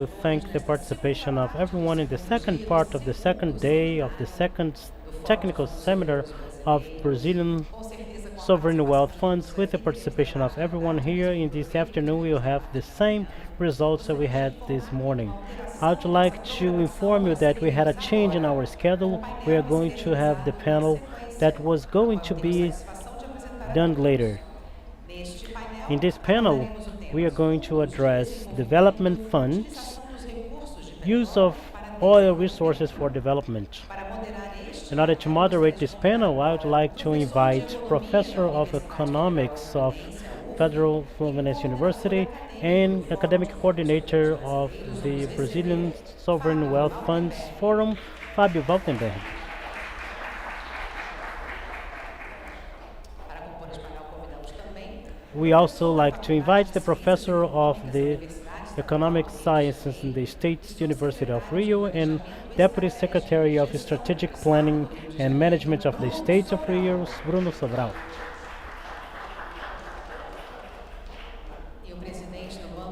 to thank the participation of everyone in the second part of the second day of the second technical seminar of Brazilian sovereign wealth funds. With the participation of everyone here in this afternoon, we will have the same results that we had this morning. I would like to inform you that we had a change in our schedule. We are going to have the panel that was going to be done later. In this panel, we are going to address development funds, use of oil resources for development. In order to moderate this panel, I would like to invite Professor of Economics of Federal Fluminense University and Academic Coordinator of the Brazilian Sovereign Wealth Funds Forum, Fábio Waltenberg. We also like to invite the Professor of the Economic Sciences in the State University of Rio and Deputy Secretary of Strategic Planning and Management of the State of Rio, Bruno Sobral.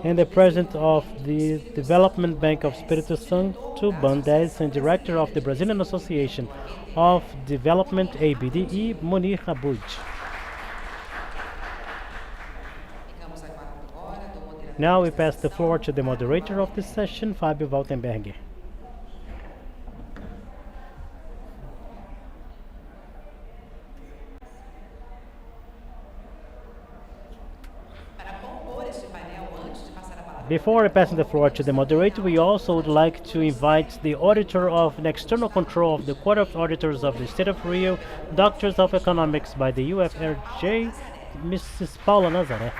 And the President of the Development Bank of Espírito Santo, Bandes, and Director of the Brazilian Association of Development, ABDE, Munir Abud. Now we pass the floor to the moderator of this session, Fábio Waltenberg. Before passing the floor to the moderator, we also would like to invite the auditor of the external control of the Court of Auditors of the State of Rio, Doctors of Economics by the UFRJ, Mrs. Paula Nazaré.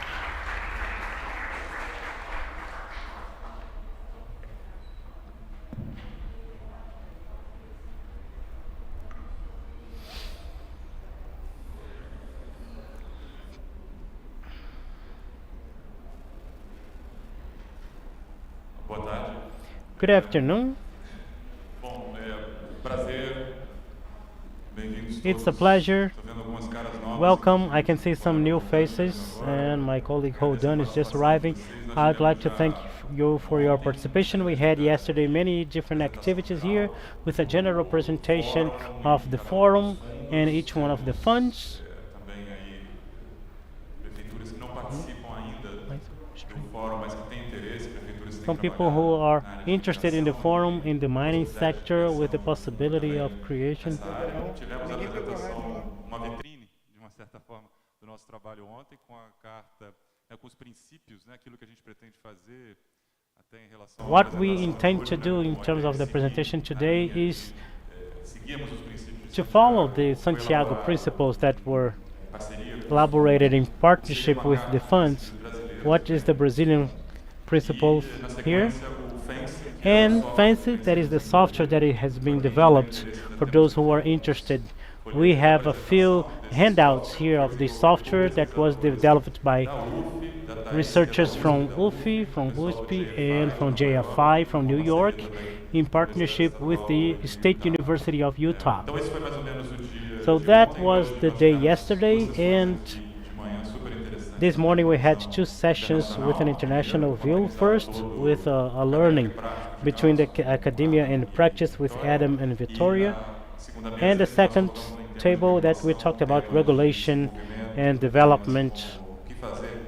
Good afternoon. It's a pleasure. Welcome. I can see some new faces, and my colleague Holden is just arriving. I'd like to thank you for your participation. We had yesterday many different activities here with a general presentation of the forum and each one of the funds. Some people who are interested in the forum in the mining sector with the possibility of creation. What we intend to do in terms of the presentation today is to follow the Santiago principles that were elaborated in partnership with the funds. What is the Brazilian principles here? And Fancy, that is the software that it has been developed for those who are interested. We have a few handouts here of the software that was developed by researchers from UFI, from USP, and from JFI from New York in partnership with the State University of Utah. So that was the day yesterday, and this morning we had two sessions with an international view. First with a learning between the academia and practice with Adam and Victoria, and the second table that we talked about regulation and development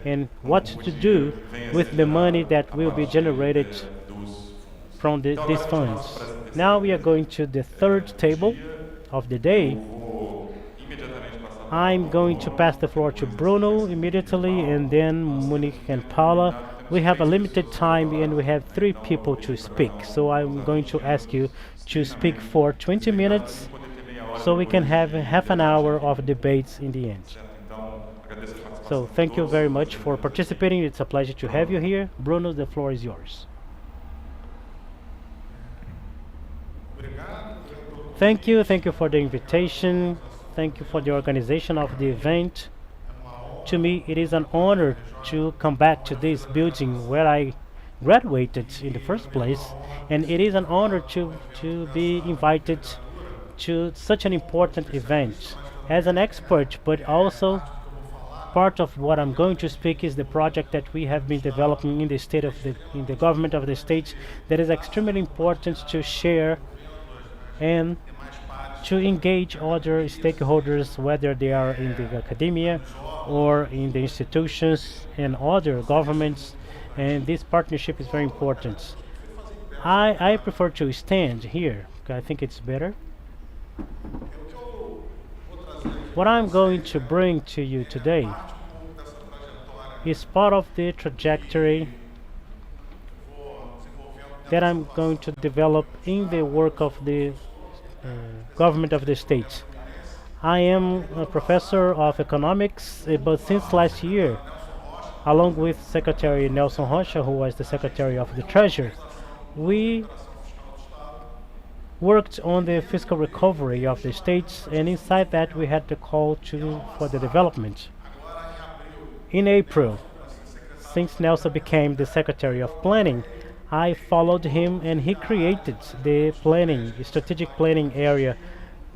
and what to do with the money that will be generated from these funds. Now we are going to the third table of the day. I'm going to pass the floor to Bruno immediately, and then Monique and Paula. We have a limited time and we have 3 people to speak, so I'm going to ask you to speak for 20 minutes so we can have half an hour of debates in the end. So thank you very much for participating. It's a pleasure to have you here. Bruno, the floor is yours. Thank you for the invitation. Thank you for the organization of the event. To me, it is an honor to come back to this building where I graduated in the first place, and it is an honor to be invited to such an important event as an expert, but also part of what I'm going to speak is the project that we have been developing in the state of in the government of the state that is extremely important to share and to engage other stakeholders, whether they are in the academia or in the institutions and other governments, and this partnership is very important. I prefer to stand here, 'cause I think it's better. What I'm going to bring to you today is part of the trajectory that I'm going to develop in the work of the government of the state. I am a professor of economics, but since last year, along with Secretary Nelson Rocha, who was the Secretary of the Treasury, we worked on the fiscal recovery of the states, and inside that we had the call for the development. In April, since Nelson became the Secretary of Planning, I followed him and he created the strategic planning area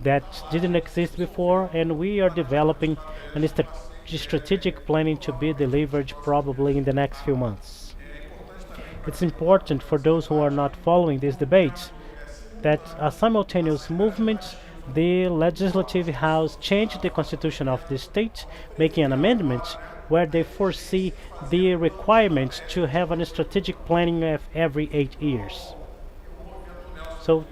that didn't exist before, and we are developing a strategic planning to be delivered probably in the next few months. It's important for those who are not following this debate that a simultaneous movement, the Legislative House changed the constitution of the state, making an amendment where they foresee the requirement to have a strategic planning of every 8 years. So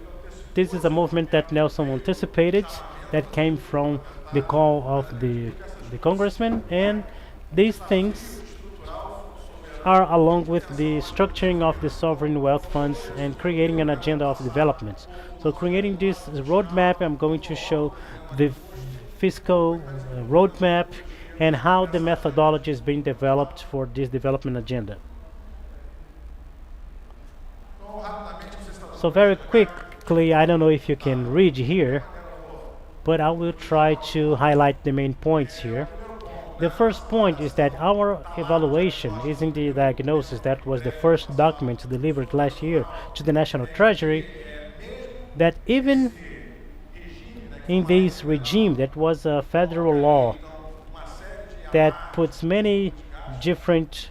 this is a movement that Nelson anticipated, that came from the call of the congressman, and these things are along with the structuring of the sovereign wealth funds and creating an agenda of development. So creating this roadmap, I'm going to show the fiscal roadmap and how the methodology is being developed for this development agenda. So very quickly, I don't know if you can read here, but I will try to highlight the main points here. The first point is that our evaluation is in the diagnosis that was the first document delivered last year to the National Treasury, that even in this regime that was a federal law that puts many different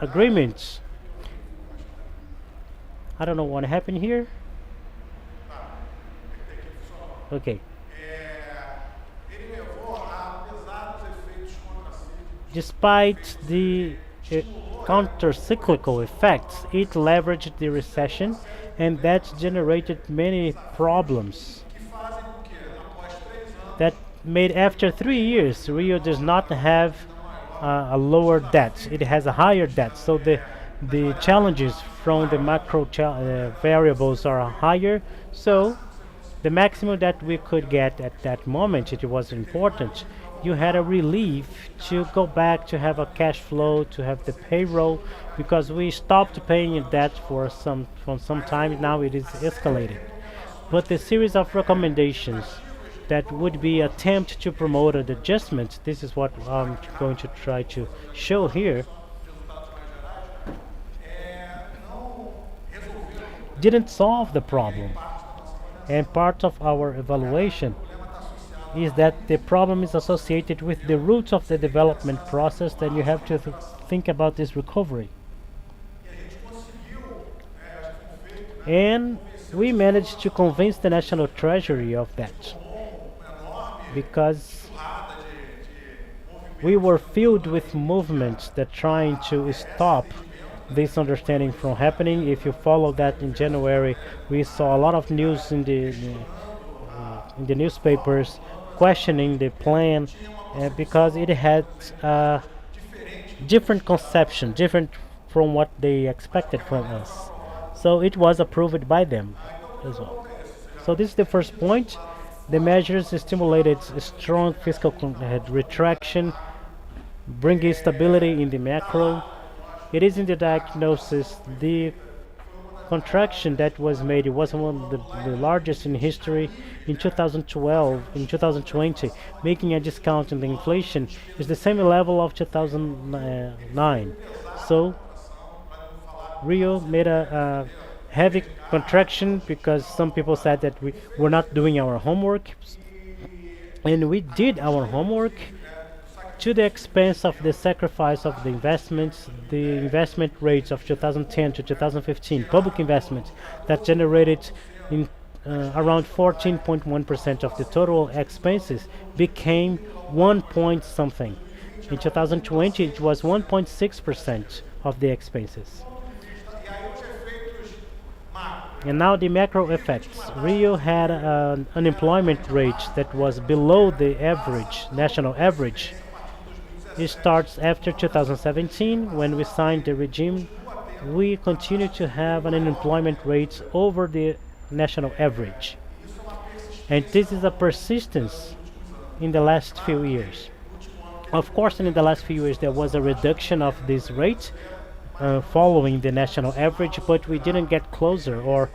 agreements. I don't know what happened here. Okay. Despite the counter-cyclical effects, it leveraged the recession, and that generated many problems that made after 3 years Rio does not have a lower debt, it has a higher debt. So the challenges from the macro variables are higher. So the maximum that we could get at that moment, it was important. You had a relief to go back to have a cash flow, to have the payroll, because we stopped paying debt for some time. Now it is escalating. But the series of recommendations that would be attempt to promote an adjustment, this is what I'm going to try to show here, didn't solve the problem. And part of our evaluation is that the problem is associated with the roots of the development process, then you have to think about this recovery. And we managed to convince the National Treasury of that, because we were filled with movements that trying to stop this understanding from happening. If you follow that in January, we saw a lot of news in the newspapers questioning the plan because it had different conception, different from what they expected from us. So it was approved by them as well. So this is the first point. The measures stimulated a strong fiscal retraction, bringing stability in the macro. It is in the diagnosis. The contraction that was made, it was one of the largest in history in 2012, in 2020, making a discount in the inflation is the same level of 2009. So Rio made a heavy contraction because some people said that we were not doing our homework. And we did our homework to the expense of the sacrifice of the investments, the investment rates of 2010 to 2015, public investment that generated in around 14.1% of the total expenses became 1 point something. In 2020, it was 1.6% of the expenses. And now the macro effects. Rio had an unemployment rate that was below the average, national average. It starts after 2017 when we signed the regime. We continue to have an unemployment rate over the national average. And this is a persistence in the last few years. Of course, in the last few years there was a reduction of this rate following the national average, but we didn't get closer or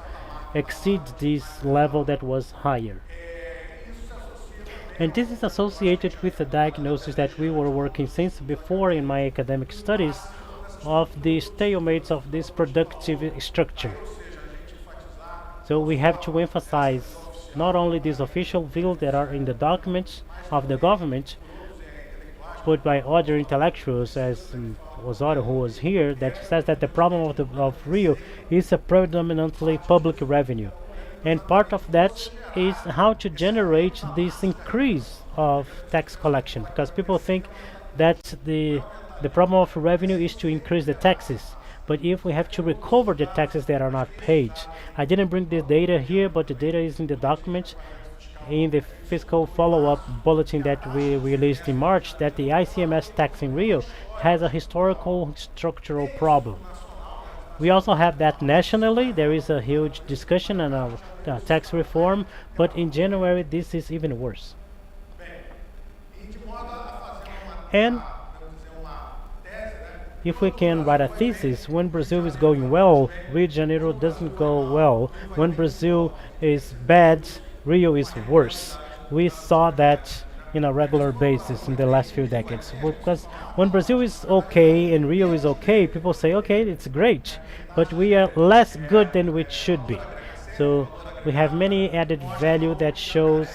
exceed this level that was higher. And this is associated with the diagnosis that we were working since before in my academic studies of the stalemates of this productive structure. So we have to emphasize not only these official views that are in the documents of the government, but by other intellectuals, as Osório, who was here, that says that the problem of Rio is a predominantly public revenue. And part of that is how to generate this increase of tax collection, because people think that the problem of revenue is to increase the taxes. But if we have to recover the taxes that are not paid, I didn't bring the data here, but the data is in the document in the fiscal follow-up bulletin that we released in March, that the ICMS tax in Rio has a historical structural problem. We also have that nationally. There is a huge discussion on tax reform, but in January this is even worse. And if we can write a thesis, when Brazil is going well, Rio de Janeiro doesn't go well. When Brazil is bad, Rio is worse. We saw that in a regular basis in the last few decades. Because when Brazil is okay and Rio is okay, people say, okay, it's great, but we are less good than we should be. So we have many added value that shows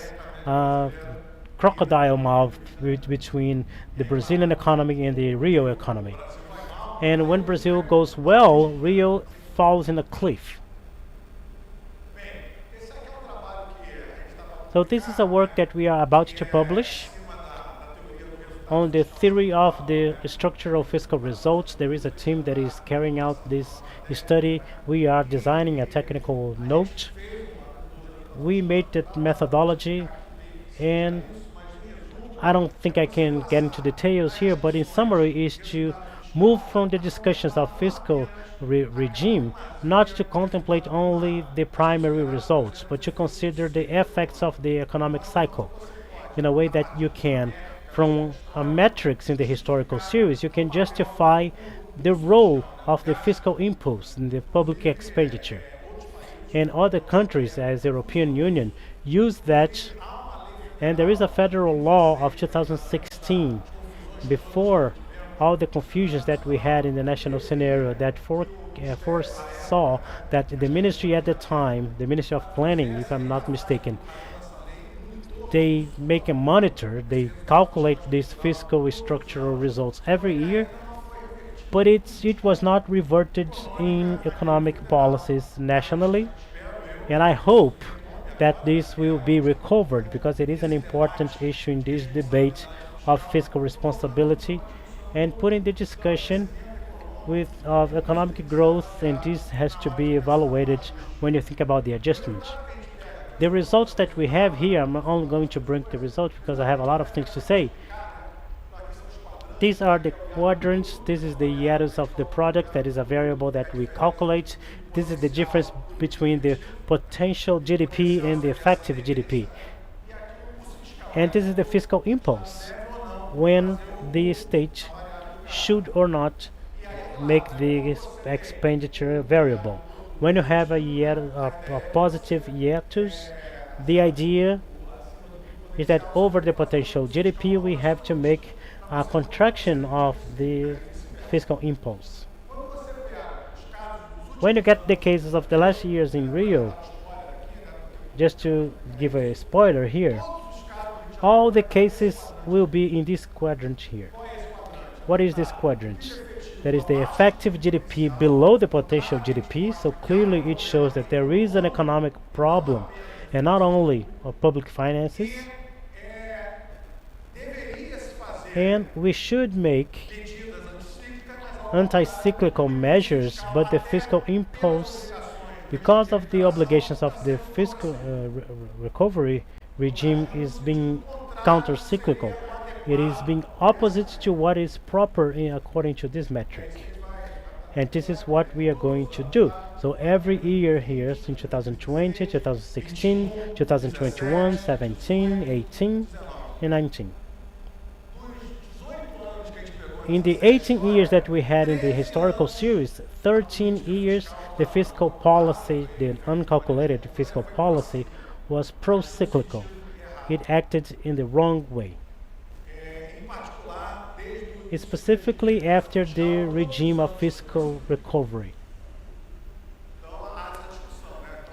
crocodile mouth between the Brazilian economy and the Rio economy. And when Brazil goes well, Rio falls in a cliff. So this is a work that we are about to publish on the theory of the structural fiscal results. There is a team that is carrying out this study. We are designing a technical note. We made that methodology, and I don't think I can get into details here, but in summary is to move from the discussions of fiscal regime not to contemplate only the primary results, but to consider the effects of the economic cycle in a way that you can, from metrics in the historical series, you can justify the role of the fiscal impulse in the public expenditure. And other countries, as the European Union, use that, and there is a federal law of 2016 before all the confusions that we had in the national scenario that foresaw that the ministry at the time, the Ministry of Planning, if I'm not mistaken, they make a monitor, they calculate these fiscal structural results every year, but it was not reverted in economic policies nationally, and I hope that this will be recovered because it is an important issue in this debate of fiscal responsibility and putting the discussion with of economic growth, and this has to be evaluated when you think about the adjustments. The results that we have here, I'm only going to bring the results because I have a lot of things to say. These are the quadrants. This is the hiatus of the product, that is a variable that we calculate. This is the difference between the potential GDP and the effective GDP. And this is the fiscal impulse, when the state should or not make the expenditure variable. When you have a positive hiatus, the idea is that over the potential GDP we have to make a contraction of the fiscal impulse. When you get the cases of the last years in Rio, just to give a spoiler here, All the cases will be in this quadrant here. What is this quadrant? That is the effective GDP below the potential GDP, so clearly it shows that there is an economic problem, and not only of public finances, and we should make anti-cyclical measures, but the fiscal impulse, because of the obligations of the fiscal recovery regime, is being counter-cyclical. It is being opposite to what is proper according to this metric. And this is what we are going to do. So every year here, since 2020, 2016, 2021, 17, 18, and 19. In the 18 years that we had in the historical series, 13 years the fiscal policy, the uncalculated fiscal policy, was pro-cyclical. It acted in the wrong way. Specifically after the regime of fiscal recovery.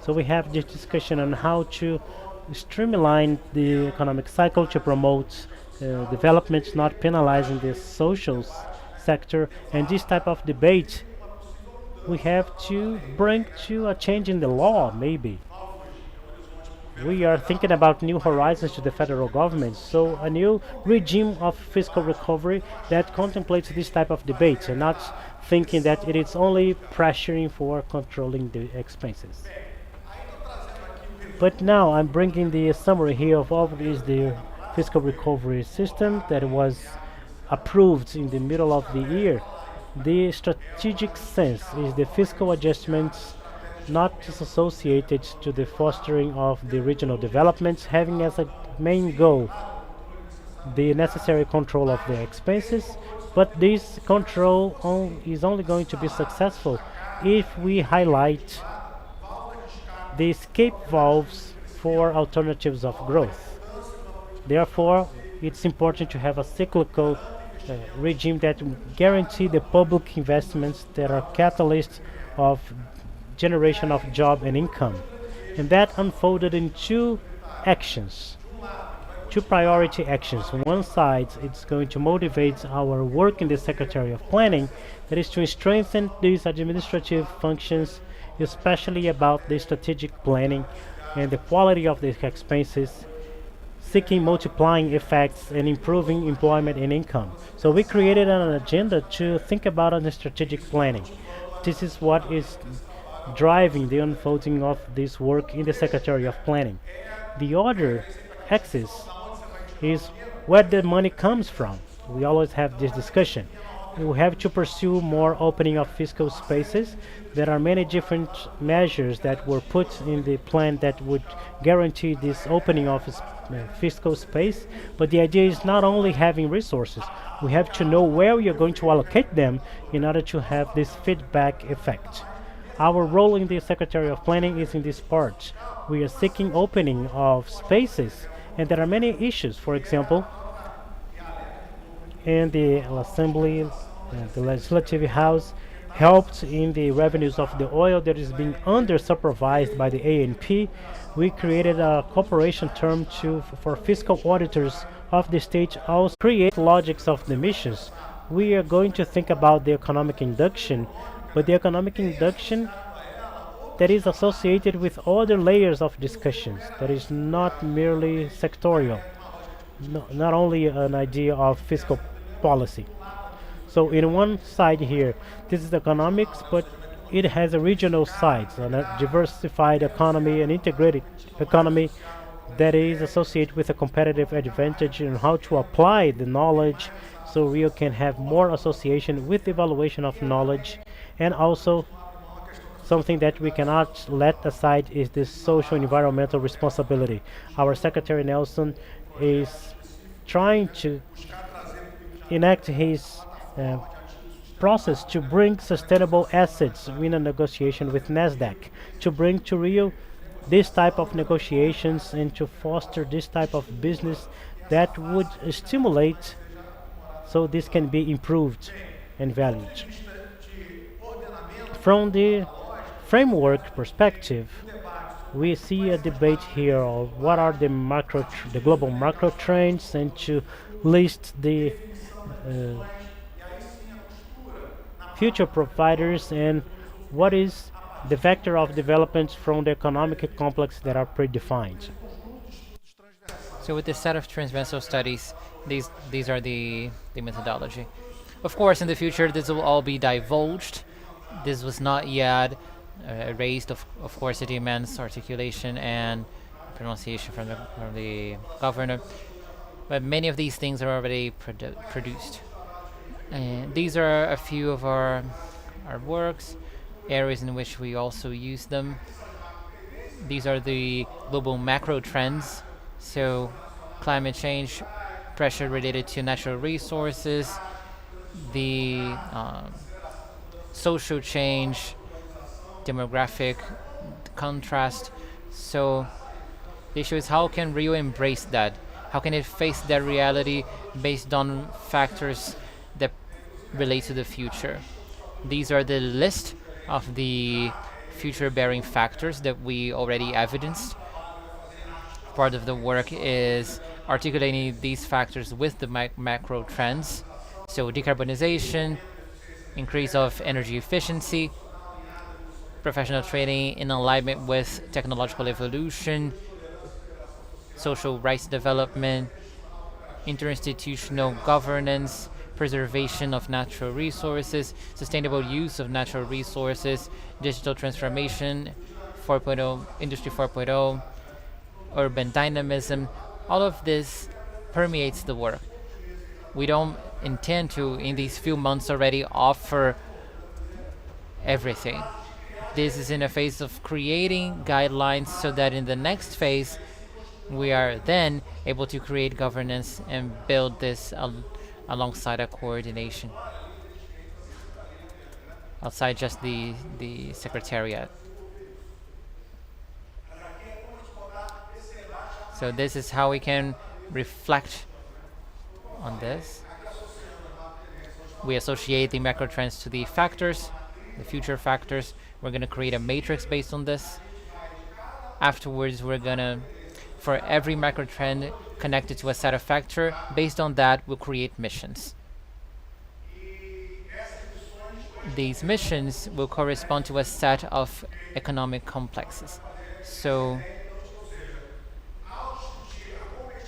So we have this discussion on how to streamline the economic cycle to promote development, not penalizing the social sector, and this type of debate we have to bring to a change in the law, maybe. We are thinking about new horizons to the federal government, so a new regime of fiscal recovery that contemplates this type of debate and not thinking that it is only pressuring for controlling the expenses. But now I'm bringing the summary here of all these the fiscal recovery system that was approved in the middle of the year. The strategic sense is the fiscal adjustments not associated to the fostering of the regional developments, having as a main goal the necessary control of the expenses, but this control is only going to be successful if we highlight the escape valves for alternatives of growth. Therefore, it's important to have a cyclical regime that guarantee the public investments that are catalysts of generation of job and income. And that unfolded in two actions, two priority actions. One side, it's going to motivate our work in the Secretary of Planning, that is to strengthen these administrative functions, especially about the strategic planning and the quality of the expenses, seeking multiplying effects and improving employment and income. So we created an agenda to think about the strategic planning. This is what is driving the unfolding of this work in the Secretary of Planning. The other axis is where the money comes from. We always have this discussion. We have to pursue more opening of fiscal spaces. There are many different measures that were put in the plan that would guarantee this opening of fiscal space, but the idea is not only having resources, we have to know where we are going to allocate them in order to have this feedback effect. Our role in the Secretary of Planning is in this part. We are seeking opening of spaces, and there are many issues. For example, in the Assembly, the Legislative House helped in the revenues of the oil that is being under supervised by the ANP. We created a cooperation term for fiscal auditors of the state, also create logics of the missions. We are going to think about the economic induction, but the economic induction that is associated with other layers of discussions, that is not merely sectorial, not only an idea of fiscal policy. So in one side here, this is economics, but it has a regional side, a diversified economy, an integrated economy that is associated with a competitive advantage in how to apply the knowledge, so Rio can have more association with the evaluation of knowledge. And also something that we cannot let aside is this social environmental responsibility. Our Secretary Nelson is trying to enact his process to bring sustainable assets in a negotiation with NASDAQ, to bring to Rio this type of negotiations and to foster this type of business that would stimulate so this can be improved and valued. From the framework perspective, we see a debate here of what are the global macro trends, and to list the uh, future providers, and what is the vector of developments from the economic complex that are predefined. So with this set of transversal studies, these are the methodology. Of course, in the future, this will all be divulged. This was not yet raised. Of course, it demands articulation and pronunciation from the governor. But many of these things are already produced. And these are a few of our works, areas in which we also use them. These are the global macro trends. So, climate change, pressure related to natural resources, the social change, demographic contrast. So, the issue is how can Rio embrace that? How can it face that reality based on factors that relate to the future? These are the list of the future bearing factors that we already evidenced. Part of the work is articulating these factors with the macro trends. So, decarbonization, increase of energy efficiency, professional training in alignment with technological evolution, social rights development, interinstitutional governance, preservation of natural resources, sustainable use of natural resources, digital transformation, 4.0, Industry 4.0, urban dynamism. All of this permeates the work. We don't intend to, in these few months already, offer everything. This is in a phase of creating guidelines so that in the next phase, we are then able to create governance and build this alongside a coordination outside just the secretariat. So this is how we can reflect on this. We associate the macro trends to the factors, the future factors. We're going to create a matrix based on this. Afterwards, we're going to, for every macro trend connected to a set of factor, based on that, we'll create missions. These missions will correspond to a set of economic complexes. So,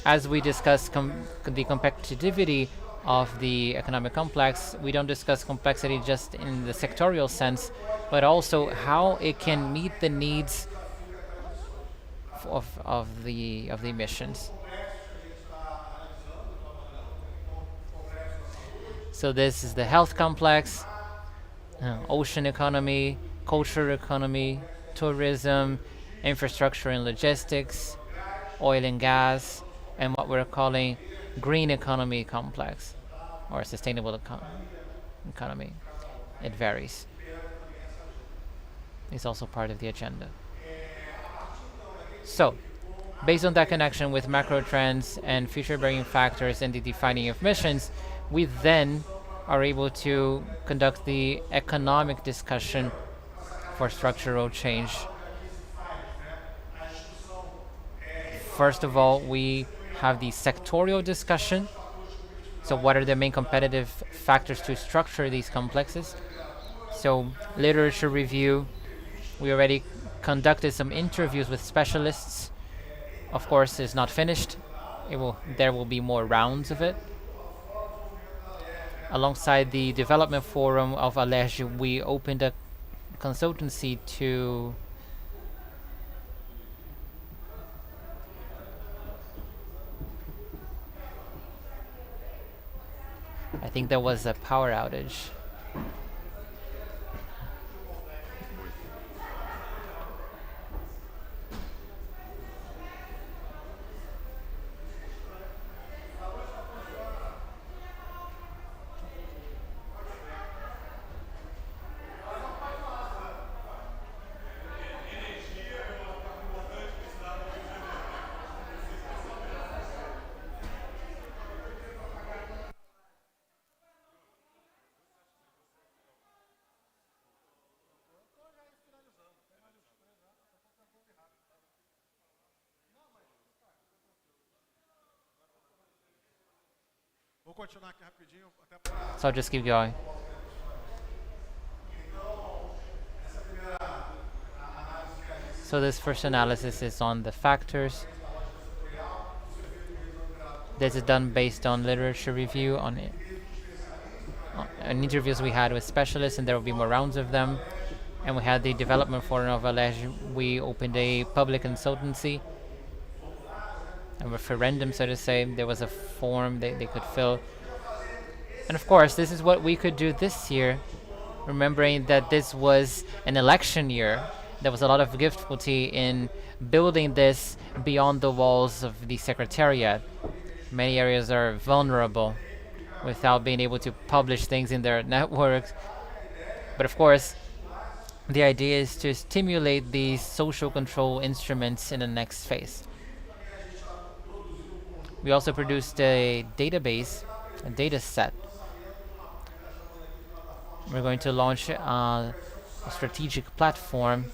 as we discuss the competitivity of the economic complex, we don't discuss complexity just in the sectorial sense, but also how it can meet the needs of the missions. So this is the health complex, ocean economy, culture economy, tourism, infrastructure and logistics, oil and gas, and what we're calling green economy complex or sustainable economy. It varies. It's also part of the agenda. So, based on that connection with macro trends and future bearing factors and the defining of missions, we then are able to conduct the economic discussion for structural change. First of all, we have the sectorial discussion. So, what are the main competitive factors to structure these complexes? So, literature review. We already conducted some interviews with specialists. Of course, it's not finished. There will be more rounds of it. Alongside the development forum of Alerj, we opened a consultancy to I think there was a power outage. So I'll just keep going. So this first analysis is on the factors. This is done based on literature review, on interviews we had with specialists, and there will be more rounds of them. And we had the development forum of Alege. We opened a public consultancy, a referendum, so to say. There was a form they could fill. And of course, this is what we could do this year, remembering that this was an election year. There was a lot of difficulty in building this beyond the walls of the Secretariat. Many areas are vulnerable without being able to publish things in their networks. But of course, the idea is to stimulate these social control instruments in the next phase. We also produced a database, a data set. We're going to launch a strategic platform,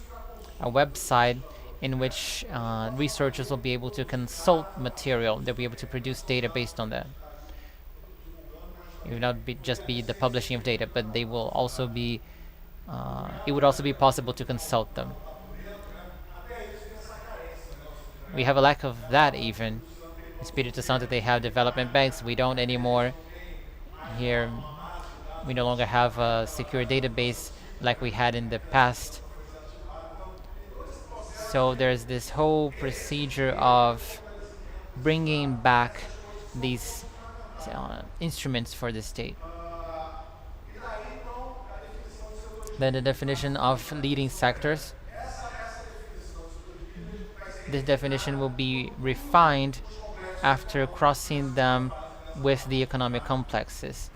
a website in which researchers will be able to consult material. They'll be able to produce data based on that. It will not just be the publishing of data, but they will also be. It would also be possible to consult them. We have a lack of that even. In Espírito Santo, they have development banks. We don't anymore. Here, we no longer have a secure database like we had in the past. So there's this whole procedure of bringing back these instruments for the state. Then the definition of leading sectors. This definition will be refined after crossing them with the economic complexes.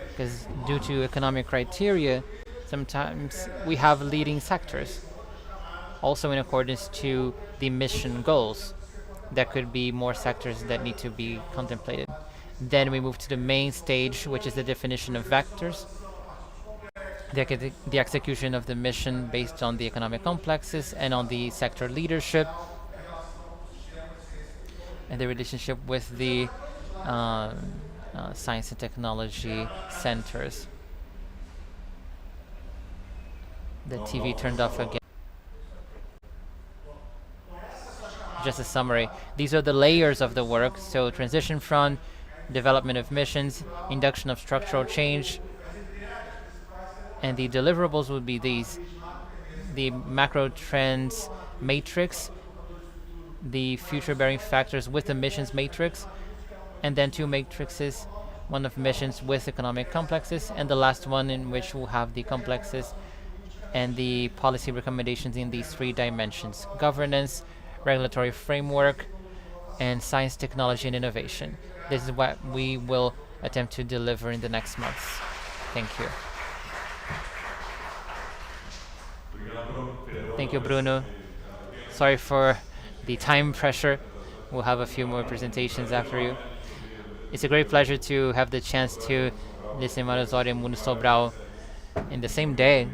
Because due to economic criteria, sometimes we have leading sectors. Also in accordance to the mission goals. There could be more sectors that need to be contemplated. Then we move to the main stage, which is the definition of vectors. The execution of the mission based on the economic complexes and on the sector leadership and the relationship with the science and technology centers. The TV turned off again. Just a summary. These are the layers of the work. So transition front, development of missions, induction of structural change, and the deliverables would be these: the macro trends matrix, the future bearing factors with the missions matrix, and then two matrices, one of missions with economic complexes, and the last one in which we'll have the complexes and the policy recommendations in these three dimensions: governance, regulatory framework, and science, technology, and innovation. This is what we will attempt to deliver in the next months. Thank you. Thank you, Bruno. Sorry for the time pressure. We'll have a few more presentations after you. It's a great pleasure to have the chance to listen to Marazori and Mundo Sobral in the same day.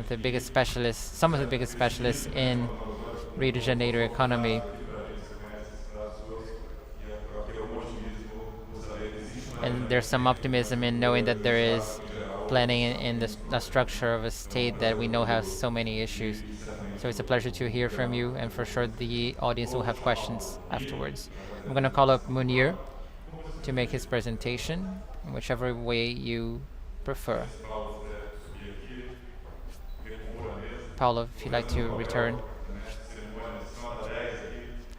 The biggest specialists, some of the biggest specialists in Rio de Janeiro economy. And there's some optimism in knowing that there is planning in the structure of a state that we know has so many issues. So it's a pleasure to hear from you, and for sure the audience will have questions afterwards. I'm going to call up Munir to make his presentation in whichever way you prefer. Paulo, if you'd like to return.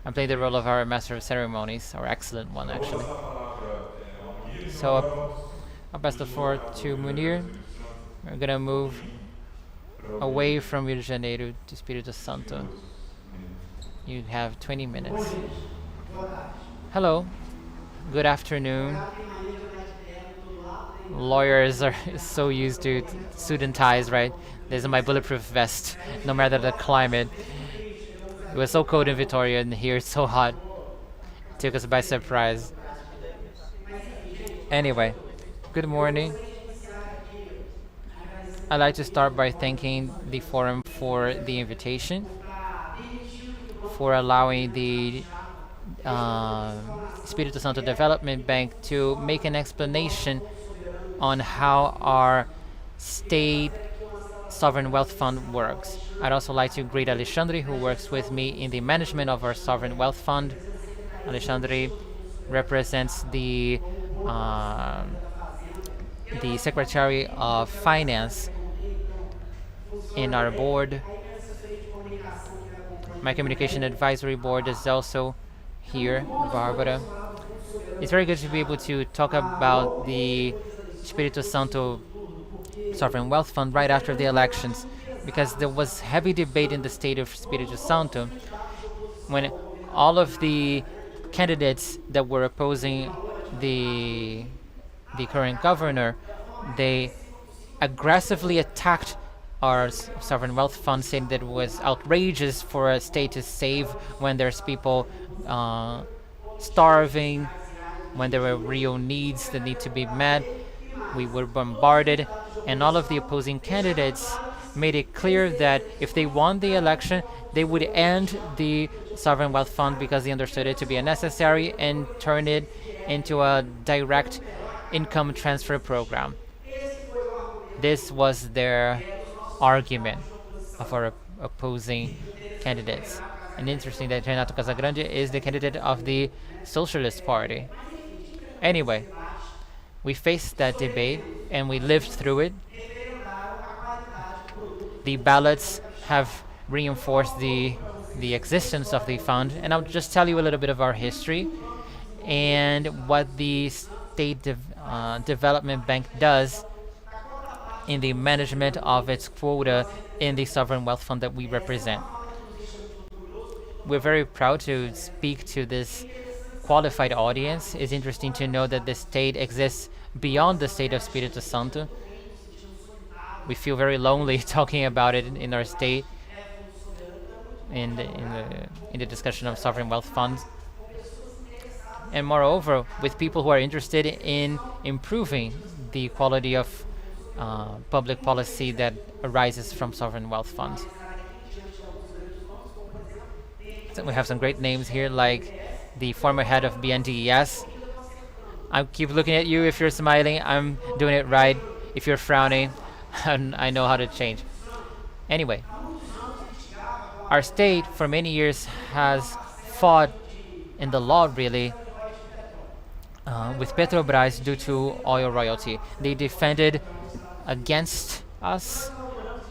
I'm playing the role of our Master of Ceremonies, our excellent one actually. So I'll pass the floor to Munir. We're going to move away from Rio de Janeiro to Espírito Santo. You have 20 minutes. Hello. Good afternoon. Lawyers are so used to suit and ties, right? This is my bulletproof vest, no matter the climate. It was so cold in Vitória, and here it's so hot. It took us by surprise. Anyway, good morning. I'd like to start by thanking the forum for the invitation, for allowing the Espírito Santo Development Bank to make an explanation on how our state sovereign wealth fund works. I'd also like to greet Alexandre, who works with me in the management of our sovereign wealth fund. Alexandre represents the Secretary of Finance in our board. My communication advisory board is also here, Barbara. It's very good to be able to talk about the Espírito Santo Sovereign Wealth Fund right after the elections, because there was heavy debate in the state of Espírito Santo when all of the candidates that were opposing the current governor, they aggressively attacked our sovereign wealth fund, saying that it was outrageous for a state to save when there's people starving, when there were real needs that need to be met. We were bombarded, and all of the opposing candidates made it clear that if they won the election, they would end the sovereign wealth fund because they understood it to be unnecessary and turn it into a direct income transfer program. This was their argument of our opposing candidates. And interesting that Renato Casagrande is the candidate of the Socialist Party. Anyway, we faced that debate and we lived through it. The ballots have reinforced the existence of the fund, and I'll just tell you a little bit of our history and what the State Development Bank does in the management of its quota in the sovereign wealth fund that we represent. We're very proud to speak to this qualified audience. It's interesting to know that the state exists beyond the state of Espírito Santo. We feel very lonely talking about it in our state, in the discussion of sovereign wealth funds. And moreover, with people who are interested in improving the quality of public policy that arises from sovereign wealth funds. So we have some great names here, like the former head of BNDES. I keep looking at you. If you're smiling, I'm doing it right. If you're frowning, I know how to change. Anyway, our state for many years has fought in the law, really, with Petrobras due to oil royalty. They defended against us,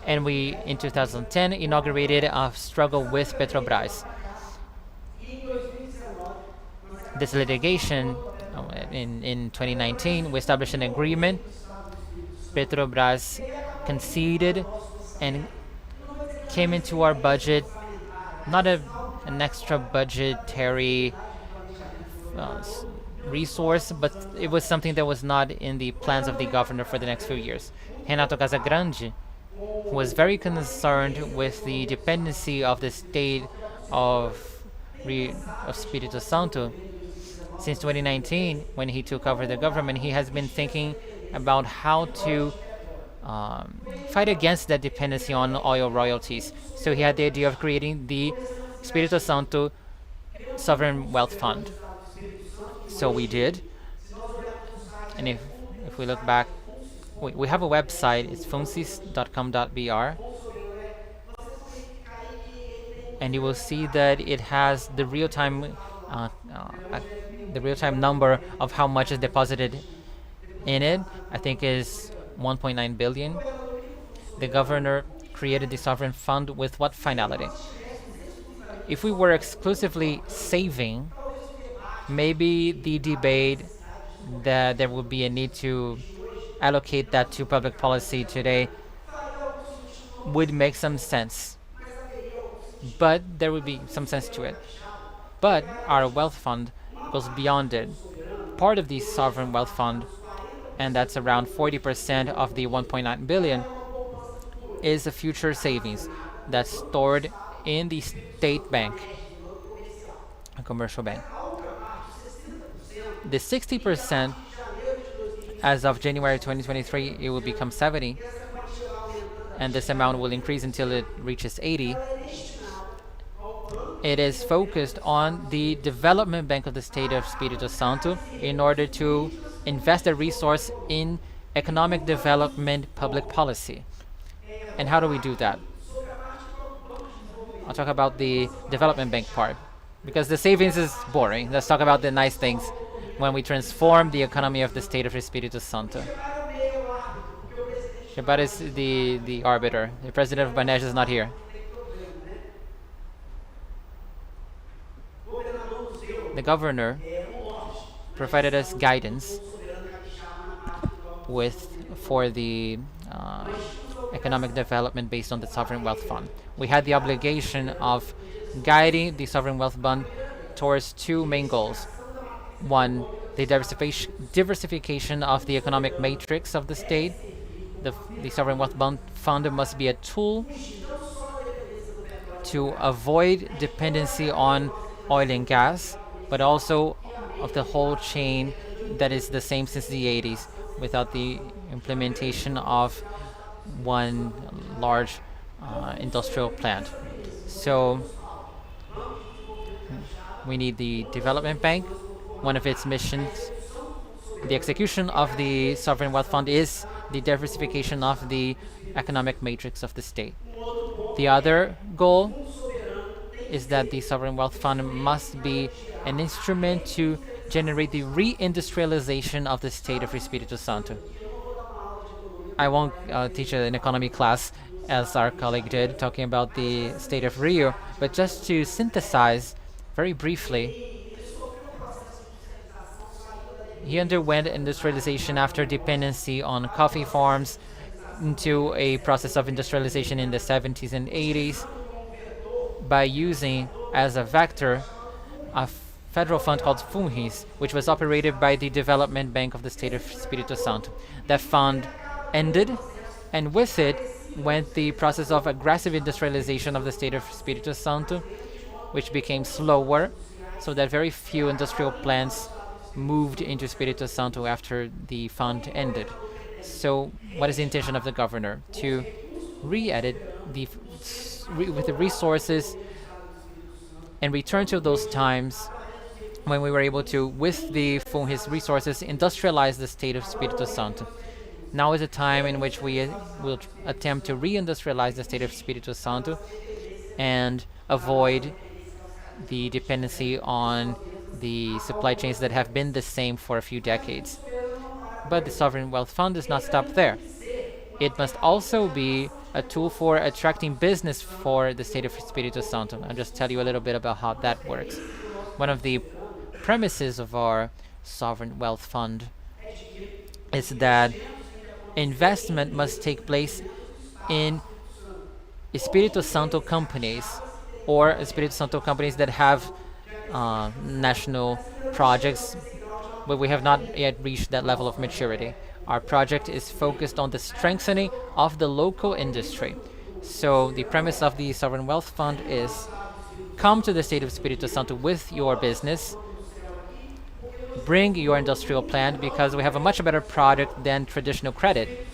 and we, in 2010, inaugurated a struggle with Petrobras. This litigation, in 2019, we established an agreement. Petrobras conceded and came into our budget, not an extra budgetary resource, but it was something that was not in the plans of the governor for the next few years. Renato Casagrande was very concerned with the dependency of the state of Espírito Santo. Since 2019, when he took over the government, he has been thinking about how to fight against that dependency on oil royalties. So he had the idea of creating the Espírito Santo Sovereign Wealth Fund. So we did. And if we look back, we have a website. It's funcis.com.br. And you will see that it has the real-time number of how much is deposited in it. I think is 1.9 billion. The governor created the sovereign fund with what finality? If we were exclusively saving, maybe the debate that there would be a need to allocate that to public policy today would make some sense. But there would be some sense to it. But our wealth fund goes beyond it. Part of the sovereign wealth fund, and that's around 40% of the 1.9 billion, is a future savings that's stored in the state bank, a commercial bank. The 60%, as of January 2023, it will become 70, and this amount will increase until it reaches 80. It is focused on the development bank of the state of Espírito Santo in order to invest the resource in economic development public policy. And how do we do that? I'll talk about the development bank part because the savings is boring. Let's talk about the nice things when we transform the economy of the state of Espírito Santo. Shabat is the arbiter. The president of Banesh is not here. The governor provided us guidance with for the economic development based on the sovereign wealth fund. We had the obligation of guiding the sovereign wealth fund towards two main goals. One, the diversification of the economic matrix of the state. The sovereign wealth fund must be a tool to avoid dependency on oil and gas, but also of the whole chain that is the same since the 80s without the implementation of one large industrial plant. So we need the development bank. One of its missions, the execution of the sovereign wealth fund is the diversification of the economic matrix of the state. The other goal is that the sovereign wealth fund must be an instrument to generate the reindustrialization of the state of Espírito Santo. I won't teach an economy class as our colleague did, talking about the state of Rio, but just to synthesize very briefly, he underwent industrialization after dependency on coffee farms into a process of industrialization in the 70s and 80s by using as a vector a federal fund called FUNRIS, which was operated by the Development Bank of the State of Espírito Santo. That fund ended, and with it went the process of aggressive industrialization of the state of Espírito Santo, which became slower, so that very few industrial plants moved into Espírito Santo after the fund ended. So what is the intention of the governor? To re-edit with the resources and return to those times when we were able to, with the FUNRIS resources, industrialize the state of Espírito Santo. Now is a time in which we will attempt to reindustrialize the state of Espírito Santo and avoid the dependency on the supply chains that have been the same for a few decades. But the sovereign wealth fund does not stop there. It must also be a tool for attracting business for the state of Espírito Santo. I'll just tell you a little bit about how that works. One of the premises of our sovereign wealth fund is that investment must take place in Espírito Santo companies or Espírito Santo companies that have national projects, but we have not yet reached that level of maturity. Our project is focused on the strengthening of the local industry. So the premise of the Sovereign Wealth Fund is come to the state of Espírito Santo with your business, bring your industrial plant because we have a much better product than traditional credit.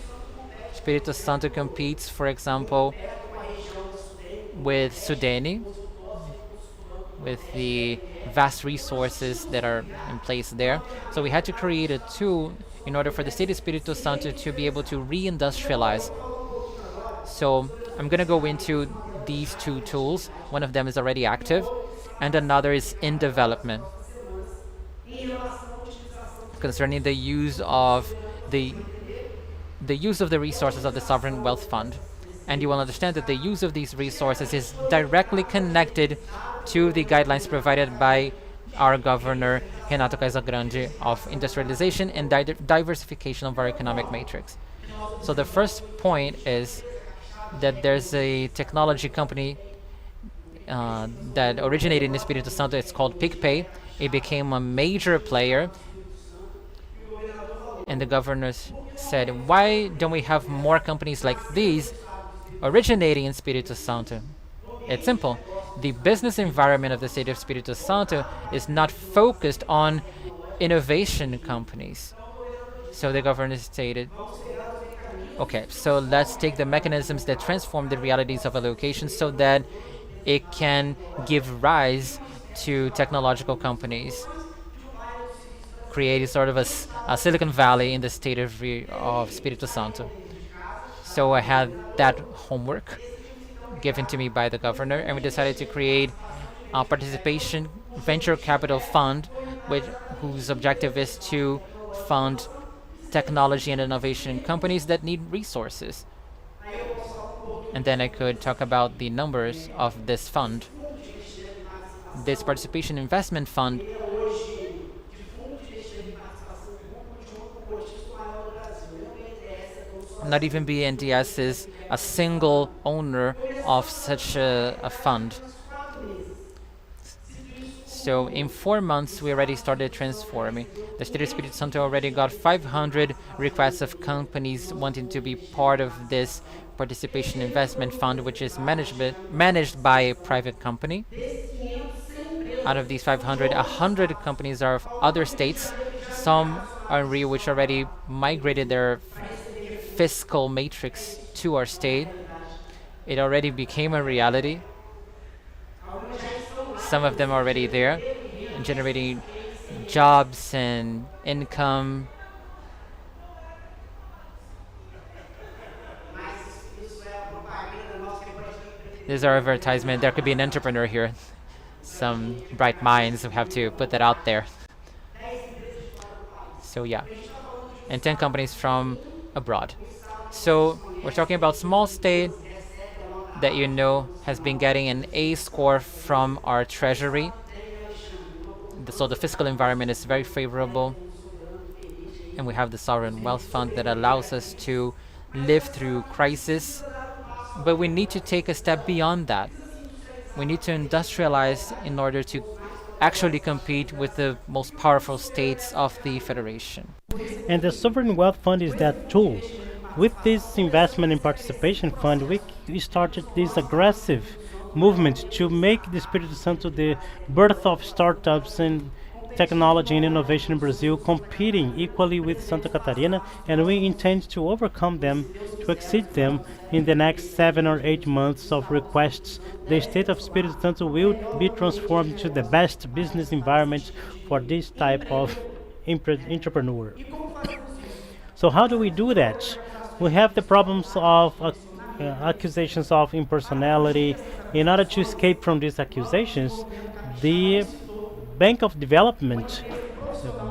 Espírito Santo competes, for example, with Sudene, with the vast resources that are in place there. So we had to create a tool in order for the state of Espírito Santo to be able to reindustrialize. So I'm going to go into these two tools. One of them is already active, and another is in development. Concerning the use of the resources of the Sovereign Wealth Fund. And you will understand that the use of these resources is directly connected to the guidelines provided by our governor, Renato Casagrande, of industrialization and diversification of our economic matrix. So the first point is that there's a technology company that originated in Espírito Santo. It's called PicPay. It became a major player. And the governor said, why don't we have more companies like these originating in Espírito Santo? It's simple. The business environment of the state of Espírito Santo is not focused on innovation companies. So the governor stated, okay, so let's take the mechanisms that transform the realities of a location so that it can give rise to technological companies, creating sort of a Silicon Valley in the state of Espírito Santo. So I had that homework given to me by the governor, and we decided to create a participation venture capital fund, which, whose objective is to fund technology and innovation companies that need resources. And then I could talk about the numbers of this fund. This participation investment fund not even BNDES is a single owner of such a fund. So in 4 months, we already started transforming. The state of Espírito Santo already got 500 requests of companies wanting to be part of this participation investment fund, which is managed by a private company. Out of these 500, 100 companies are of other states. Some are in Rio, which already migrated their fiscal matrix to our state. It already became a reality. Some of them are already there, generating jobs and income. This is our advertisement. There could be an entrepreneur here. Some bright minds have to put that out there. So yeah, and 10 companies from abroad. So we're talking about small state that has been getting an A score from our treasury. So the fiscal environment is very favorable, and we have the sovereign wealth fund that allows us to live through crisis. But we need to take a step beyond that. We need to industrialize in order to actually compete with the most powerful states of the federation. And the sovereign wealth fund is that tool. With this investment and participation fund, we started this aggressive movement to make the Espírito Santo the birth of startups and technology and innovation in Brazil, competing equally with Santa Catarina, and we intend to overcome them, to exceed them in the next 7 or 8 months of requests. The state of Espírito Santo will be transformed to the best business environment for this type of entrepreneur. So how do we do that? We have the problems of accusations of impersonality. In order to escape from these accusations, the Bank of Development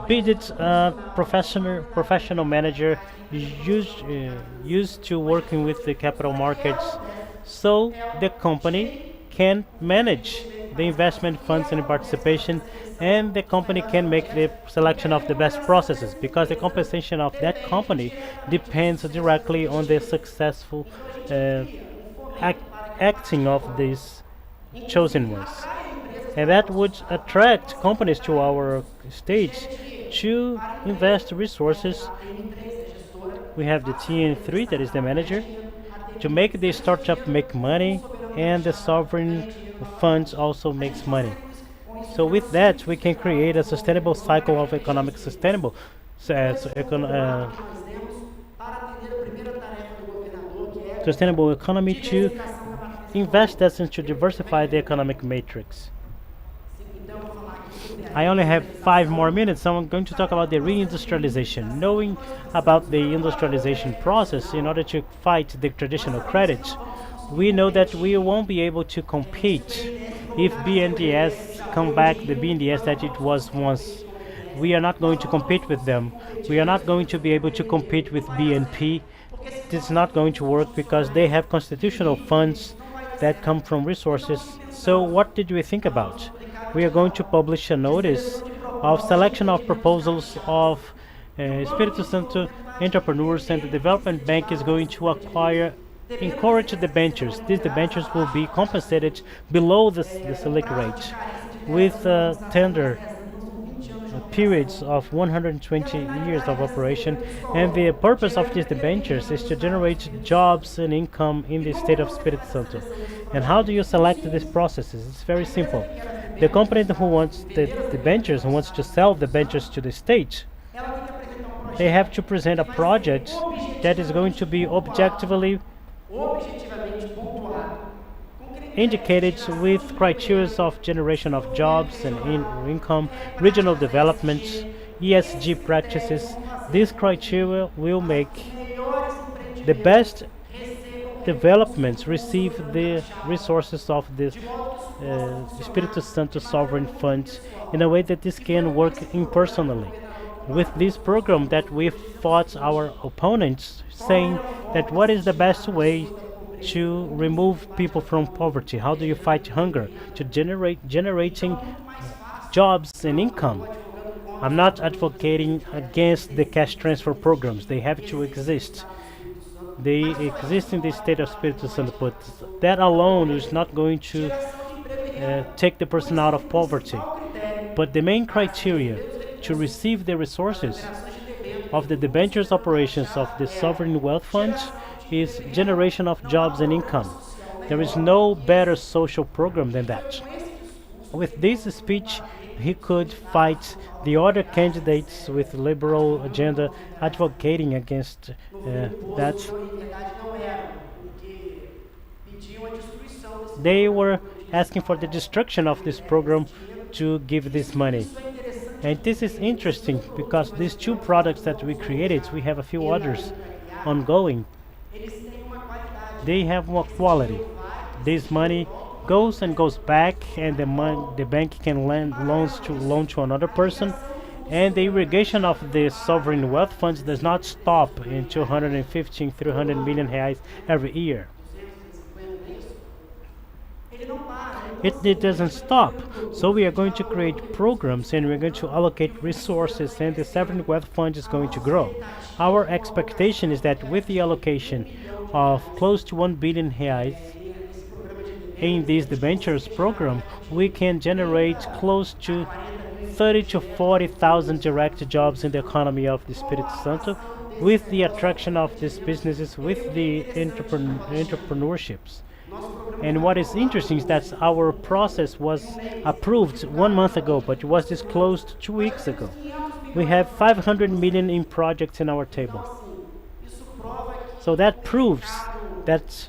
bid a professional manager used to working with the capital markets, so the company can manage the investment funds and participation, and the company can make the selection of the best processes, because the compensation of that company depends directly on the successful acting of these chosen ones. And that would attract companies to our stage to invest resources. We have the TN3, that is the manager, to make the startup make money, and the sovereign funds also makes money. So with that, we can create a sustainable cycle of economic sustainable economy to invest us and to diversify the economic matrix. I only have 5 more minutes, so I'm going to talk about the reindustrialization. Knowing about the industrialization process in order to fight the traditional credit, we know that we won't be able to compete if BNDES come back the BNDES that it was once. We are not going to compete with them. We are not going to be able to compete with BNP. It's not going to work because they have constitutional funds that come from resources. So what did we think about? We are going to publish a notice of selection of proposals of Espírito Santo entrepreneurs, and the development bank is going to encourage the debentures. These debentures will be compensated below the Selic rate with tender periods of 120 years of operation, and the purpose of these debentures is to generate jobs and income in the state of Espírito Santo. And how do you select these processes? It's very simple. The company who wants the debentures, who wants to sell the debentures to the state, they have to present a project that is going to be objectively indicated with criteria of generation of jobs and income, regional development, ESG practices. These criteria will make the best developments receive the resources of the Espírito Santo Sovereign Fund in a way that this can work impersonally. With this program that we fought our opponents saying that what is the best way to remove people from poverty? How do you fight hunger? To generating jobs and income. I'm not advocating against the cash transfer programs. They have to exist. They exist in the state of Espírito Santo, but that alone is not going to take the person out of poverty. But the main criteria to receive the resources of the debentures operations of the sovereign wealth fund is generation of jobs and income. There is no better social program than that. With this speech, he could fight the other candidates with liberal agenda advocating against that. They were asking for the destruction of this program to give this money. And this is interesting because these two products that we created, we have a few others ongoing. They have more quality. This money goes and goes back, and the bank can lend loan to another person, and the irrigation of the sovereign wealth funds does not stop in 250, 300 million reais every year. It doesn't stop. So we are going to create programs and we're going to allocate resources, and the sovereign wealth fund is going to grow. Our expectation is that with the allocation of close to 1 billion reais in this debentures program, we can generate close to 30 to 40,000 direct jobs in the economy of the Espírito Santo with the attraction of these businesses, with the entrepreneurships. And what is interesting is that our process was approved 1 month ago, but it was disclosed 2 weeks ago. We have 500 million in projects in our table. So that proves that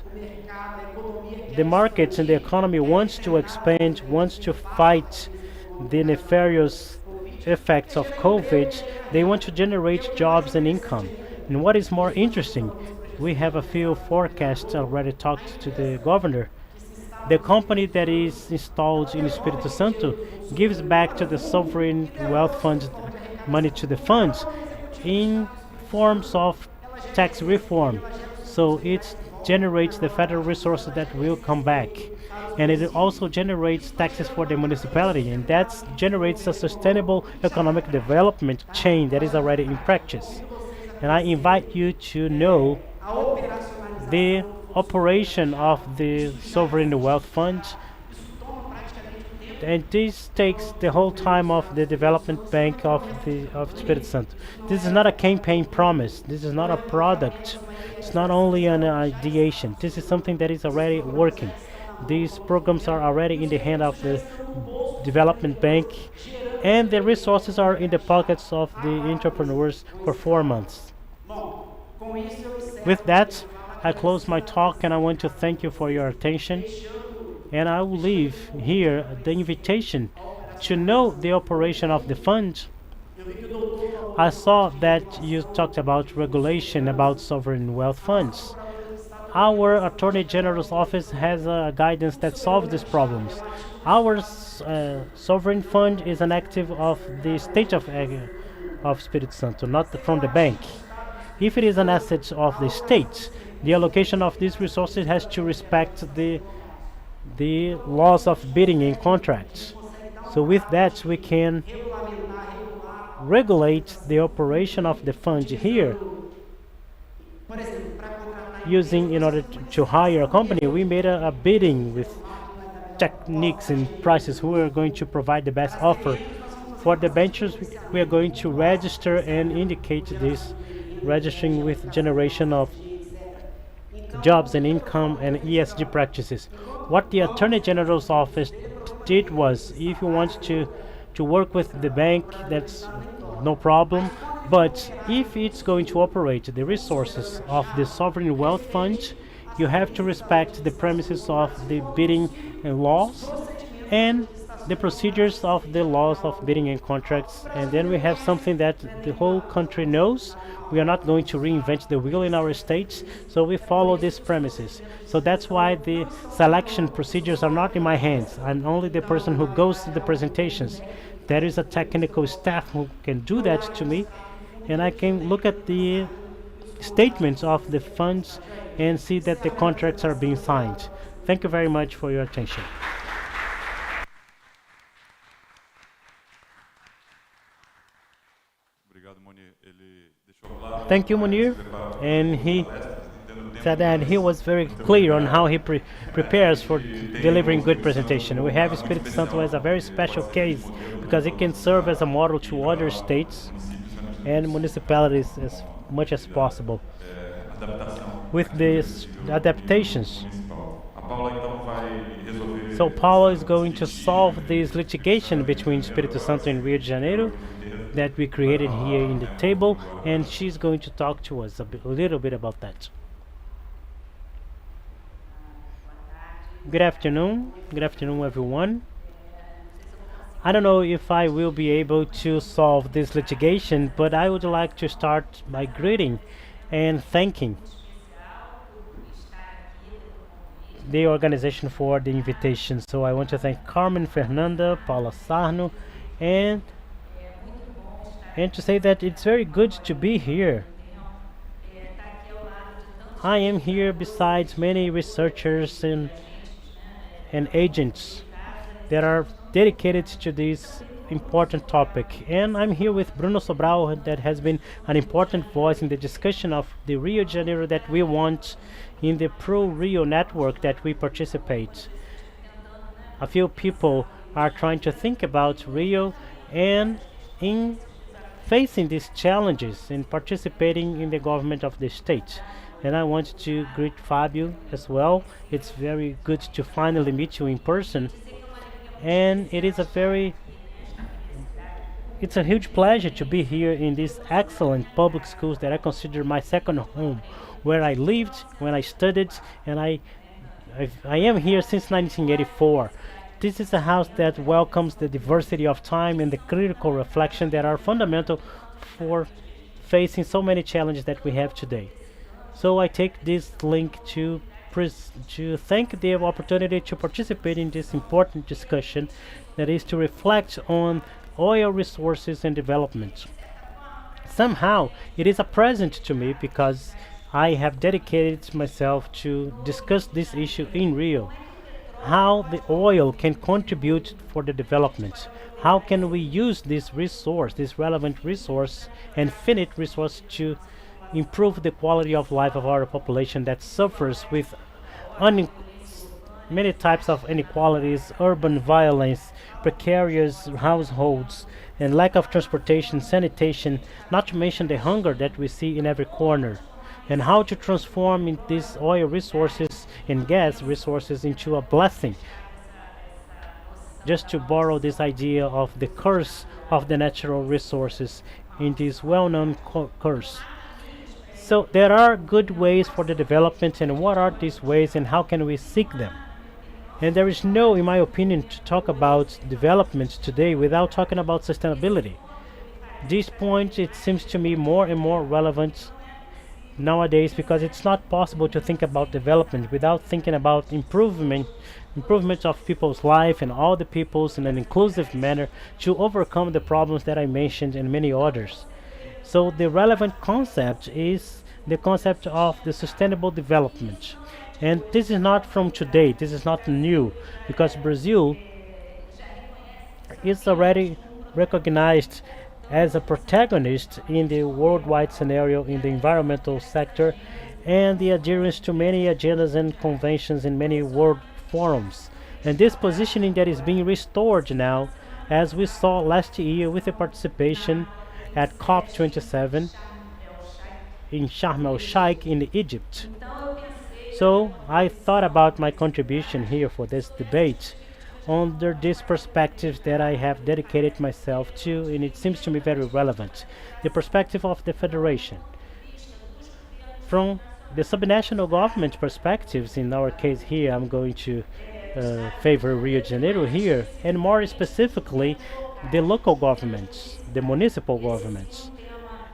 the markets and the economy wants to expand, wants to fight the nefarious effects of COVID. They want to generate jobs and income. And what is more interesting, we have a few forecasts already talked to the governor. The company that is installed in Espírito Santo gives back to the sovereign wealth fund money to the funds in forms of tax reform. So it generates the federal resources that will come back. And it also generates taxes for the municipality, and that generates a sustainable economic development chain that is already in practice. And I invite you to know the operation of the sovereign wealth fund, and this takes the whole time of the development bank of Espírito Santo. This is not a campaign promise. This is not a product. It's not only an ideation. This is something that is already working. These programs are already in the hand of the development bank, and the resources are in the pockets of the entrepreneurs for 4 months. With that, I close my talk, and I want to thank you for your attention. And I will leave here the invitation to know the operation of the fund. I saw that you talked about regulation about sovereign wealth funds. Our Attorney General's office has a guidance that solves these problems. Our sovereign fund is an active of the state of Espírito Santo, not from the bank. If it is an asset of the state, the allocation of these resources has to respect the laws of bidding in contracts. So with that, we can regulate the operation of the fund here. Using, in order to hire a company, we made a bidding with techniques and prices who are going to provide the best offer. For the ventures, we are going to register and indicate this, registering with generation of jobs and income and ESG practices. What the Attorney General's office did was, if you want to work with the bank, that's no problem. But if it's going to operate the resources of the sovereign wealth fund, you have to respect the premises of the bidding laws and the procedures of the laws of bidding and contracts. And then we have something that the whole country knows. We are not going to reinvent the wheel in our states, so we follow these premises. So that's why the selection procedures are not in my hands. I'm only the person who goes to the presentations. There is a technical staff who can do that to me, and I can look at the statements of the funds and see that the contracts are being signed. Thank you very much for your attention. Thank you, Munir. And he said that he was very clear on how he prepares for delivering good presentation. We have Espírito Santo as a very special case because it can serve as a model to other states and municipalities as much as possible. With these adaptations, so Paulo is going to solve this litigation between Espírito Santo and Rio de Janeiro that we created here in the table, and she's going to talk to us a little bit about that. Good afternoon everyone. I don't know if I will be able to solve this litigation, but I would like to start by greeting and thanking the organization for the invitation. So I want to thank Carmen Fernanda, Paula Sarno, and to say that it's very good to be here. I am here besides many researchers and agents that are dedicated to this important topic. And I'm here with Bruno Sobral, that has been an important voice in the discussion of the Rio de Janeiro that we want in the Pro-Rio network that we participate. A few people are trying to think about Rio and in facing these challenges and participating in the government of the state. And I want to greet Fabio as well. It's very good to finally meet you in person. And it's a huge pleasure to be here in these excellent public schools that I consider my second home, where I lived, when I studied, and I am here since 1984. This is a house that welcomes the diversity of time and the critical reflection that are fundamental for facing so many challenges that we have today. So I take this link to thank the opportunity to participate in this important discussion that is to reflect on oil resources and development. Somehow it is a present to me because I have dedicated myself to discuss this issue in Rio. How the oil can contribute for the development. How can we use this resource, this relevant resource and finite resource, to improve the quality of life of our population that suffers with many types of inequalities, urban violence, precarious households, and lack of transportation, sanitation, not to mention the hunger that we see in every corner. And how to transform these oil resources and gas resources into a blessing. Just to borrow this idea of the curse of the natural resources in this well-known curse. So there are good ways for the development, and what are these ways and how can we seek them? And there is no, in my opinion, to talk about development today without talking about sustainability. This point, it seems to me more and more relevant nowadays, because it's not possible to think about development without thinking about improvement of people's life and all the peoples in an inclusive manner to overcome the problems that I mentioned and many others. So the relevant concept is the concept of the sustainable development. And this is not from today, this is not new, because Brazil is already recognized as a protagonist in the worldwide scenario in the environmental sector, and the adherence to many agendas and conventions in many world forums. And this positioning that is being restored now, as we saw last year with the participation at COP27 in Sharm el-Sheikh in Egypt. So I thought about my contribution here for this debate under this perspective that I have dedicated myself to, and it seems to me very relevant. The perspective of the Federation. From the subnational government perspectives, in our case here, I'm going to favor Rio de Janeiro here, and more specifically, the local governments, the municipal governments.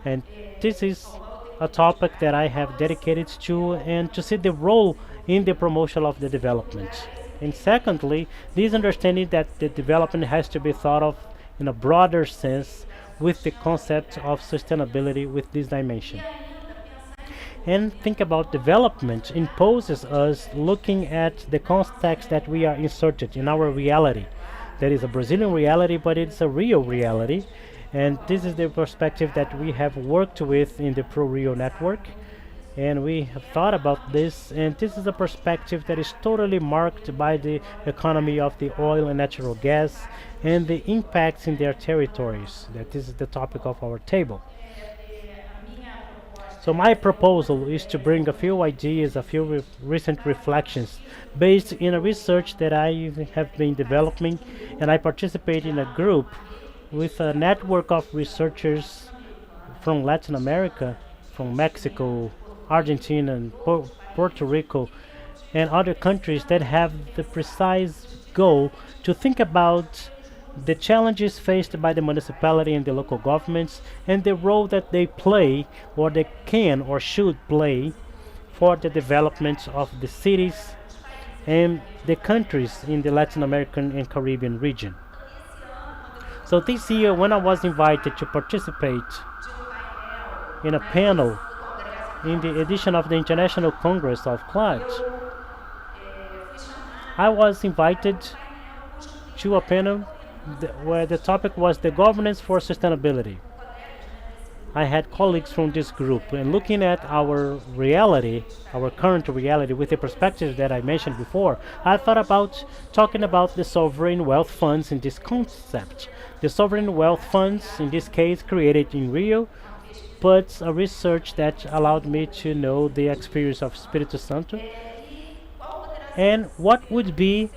And this is a topic that I have dedicated to, and to see the role in the promotion of the development. And secondly, this understanding that the development has to be thought of in a broader sense with the concept of sustainability with this dimension. And think about development imposes us looking at the context that we are inserted in our reality. That is a Brazilian reality, but it's a real reality. And this is the perspective that we have worked with in the Pro Rio network. And we have thought about this, and this is a perspective that is totally marked by the economy of the oil and natural gas and the impacts in their territories. That this is the topic of our table. So my proposal is to bring a few ideas, a few recent reflections based in a research that I have been developing, and I participate in a group with a network of researchers from Latin America, from Mexico, Argentina, and Puerto Rico, and other countries that have the precise goal to think about the challenges faced by the municipality and the local governments and the role that they play or they can or should play for the development of the cities and the countries in the Latin American and Caribbean region. So this year, when I was invited to participate in a panel in the edition of the International Congress of CLAD, I was invited to a panel where the topic was the governance for sustainability. I had colleagues from this group, and looking at our reality, our current reality, with the perspective that I mentioned before, I thought about talking about the sovereign wealth funds in this concept. The sovereign wealth funds, in this case, created in Rio, but a research that allowed me to know the experience of Espírito Santo and what would be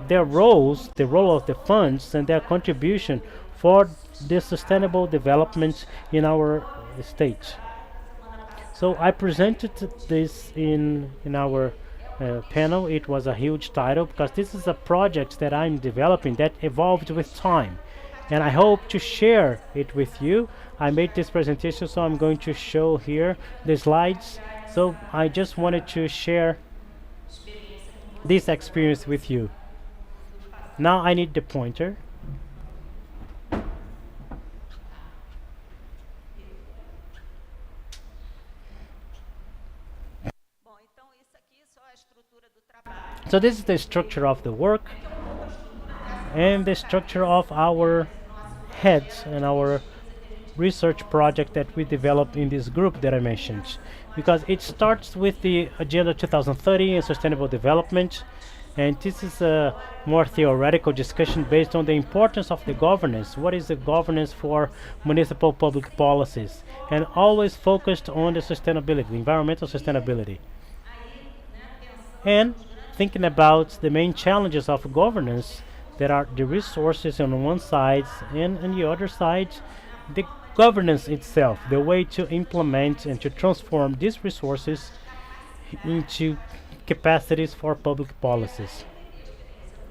their roles, the role of the funds and their contribution for the sustainable development in our state. So I presented this in our panel. It was a huge title because this is a project that I'm developing that evolved with time, and I hope to share it with you. I made this presentation, so I'm going to show here the slides. So I just wanted to share this experience with you. Now I need the pointer. So this is the structure of the work and the structure of our heads and our research project that we developed in this group that I mentioned. Because it starts with the Agenda 2030 and Sustainable Development, and this is a more theoretical discussion based on the importance of the governance. What is the governance for municipal public policies? And always focused on the sustainability, the environmental sustainability. And thinking about the main challenges of governance, there are the resources on one side, and on the other side, the governance itself, the way to implement and to transform these resources into capacities for public policies.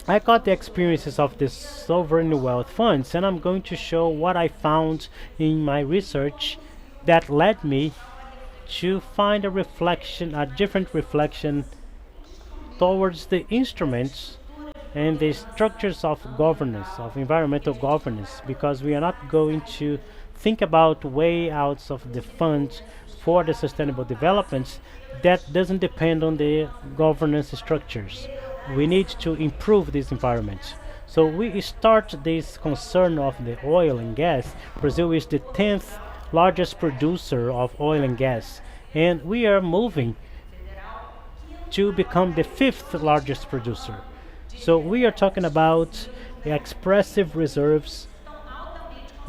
I got the experiences of the sovereign wealth funds, and I'm going to show what I found in my research that led me to find a reflection, a different reflection towards the instruments and the structures of governance, of environmental governance, because we are not going to think about way outs of the funds for the sustainable developments that doesn't depend on the governance structures. We need to improve this environment. So we start this concern of the oil and gas. Brazil is the 10th largest producer of oil and gas, and we are moving to become the 5th largest producer. So we are talking about expressive reserves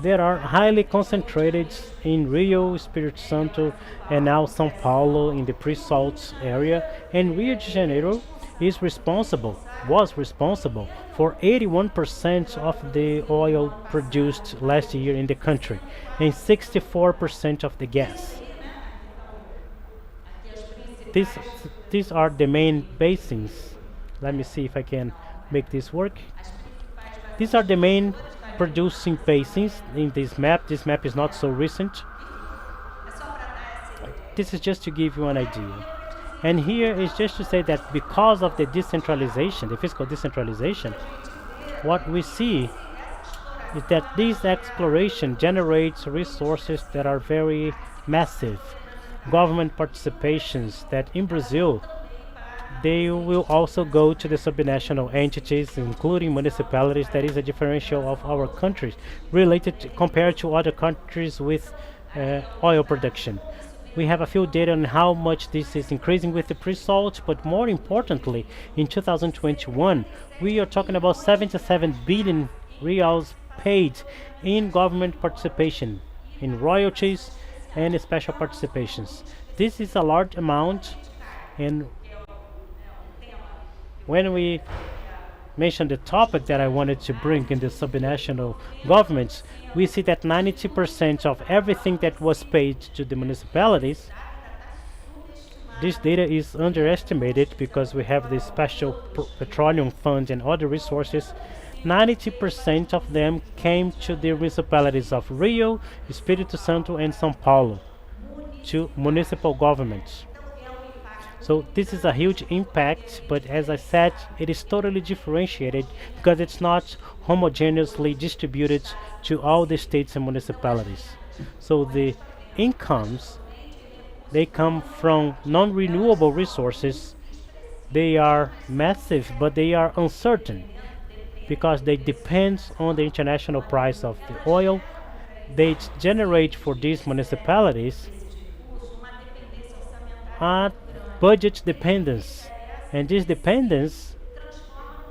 that are highly concentrated in Rio, Espírito Santo, and now São Paulo in the pre-salt area. And Rio de Janeiro was responsible for 81% of the oil produced last year in the country and 64% of the gas. These, these are the main basins. Let me see if I can make this work. These are the main producing basins in this map. This map is not so recent. This is just to give you an idea. And here is just to say that because of the decentralization, the fiscal decentralization, what we see is that this exploration generates resources that are very massive. Government participations that in Brazil, they will also go to the subnational entities, including municipalities. That is a differential of our countries related compared to other countries with oil production. We have a few data on how much this is increasing with the pre-salt, but more importantly, in 2021, we are talking about 77 billion reals paid in government participation, in royalties and special participations. This is a large amount, and when we mention the topic that I wanted to bring in the subnational governments, we see that 90% of everything that was paid to the municipalities, this data is underestimated because we have the special petroleum fund and other resources. 90% of them came to the municipalities of Rio, Espírito Santo, and São Paulo, to municipal governments. So this is a huge impact, but as I said, it is totally differentiated because it's not homogeneously distributed to all the states and municipalities. So the incomes, they come from non-renewable resources. They are massive, but they are uncertain because they depend on the international price of the oil. They generate for these municipalities a budget dependence, and this dependence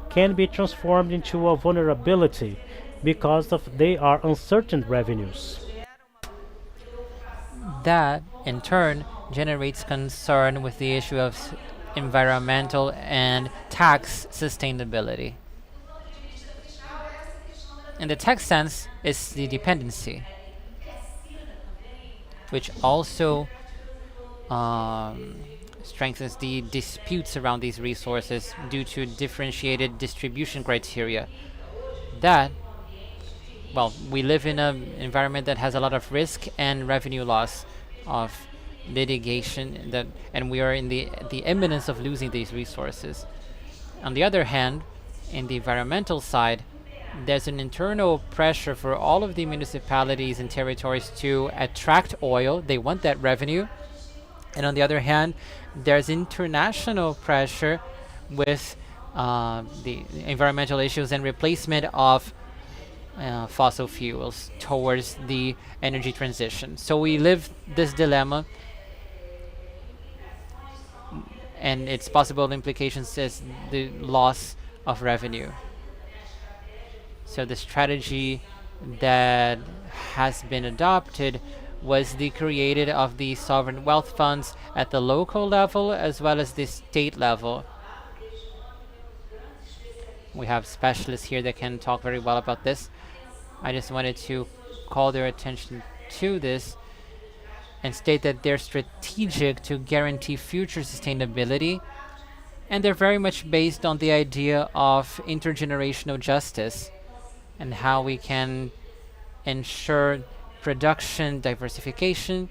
can be transformed into a vulnerability because of they are uncertain revenues. That, in turn, generates concern with the issue of environmental and tax sustainability. In the tax sense, it's the dependency, which also strengthens the disputes around these resources due to differentiated distribution criteria. That, well, we live in an environment that has a lot of risk and revenue loss of litigation, and we are in the imminence of losing these resources. On the other hand, in the environmental side, there's an internal pressure for all of the municipalities and territories to attract oil. They want that revenue. And on the other hand, there's international pressure with the environmental issues and replacement of fossil fuels towards the energy transition. So we live this dilemma, and its possible implications is the loss of revenue. So the strategy that has been adopted was the created of the sovereign wealth funds at the local level as well as the state level. We have specialists here that can talk very well about this. I just wanted to call their attention to this and state that they're strategic to guarantee future sustainability, and they're very much based on the idea of intergenerational justice and how we can ensure production diversification,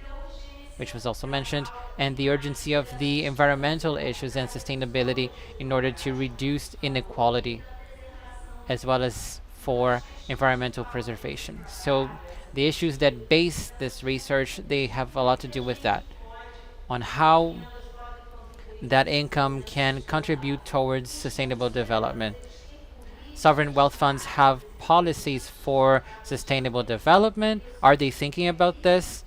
which was also mentioned, and the urgency of the environmental issues and sustainability in order to reduce inequality, as well as for environmental preservation. So the issues that base this research, they have a lot to do with that, on how that income can contribute towards sustainable development. Sovereign wealth funds have policies for sustainable development. Are they thinking about this?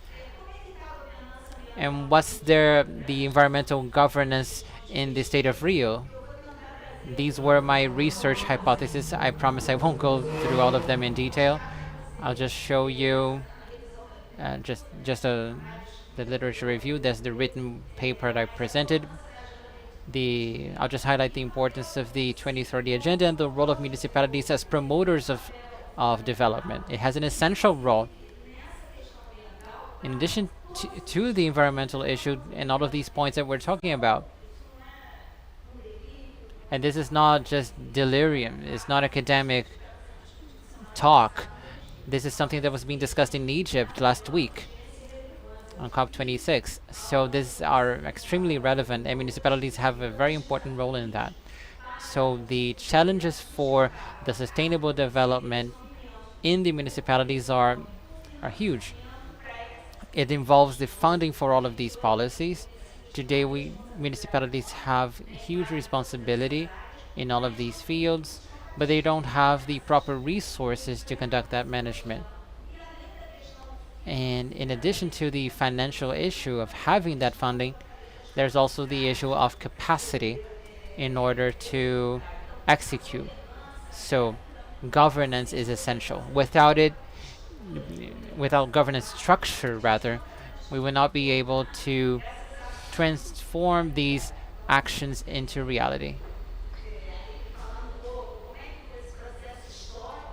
And what's the environmental governance in the state of Rio? These were my research hypotheses. I promise I won't go through all of them in detail. I'll just show you the literature review. That's the written paper that I presented. I'll just highlight the importance of the 2030 agenda and the role of municipalities as promoters of development. It has an essential role. In addition to the environmental issue and all of these points that we're talking about. And this is not just delirium, it's not academic talk. This is something that was being discussed in Egypt last week on COP26. So these are extremely relevant, and municipalities have a very important role in that. So the challenges for the sustainable development in the municipalities are huge. It involves the funding for all of these policies. Today, municipalities have huge responsibility in all of these fields, but they don't have the proper resources to conduct that management. And in addition to the financial issue of having that funding, there's also the issue of capacity in order to execute. So governance is essential. Without it, without governance structure rather, we will not be able to transform these actions into reality.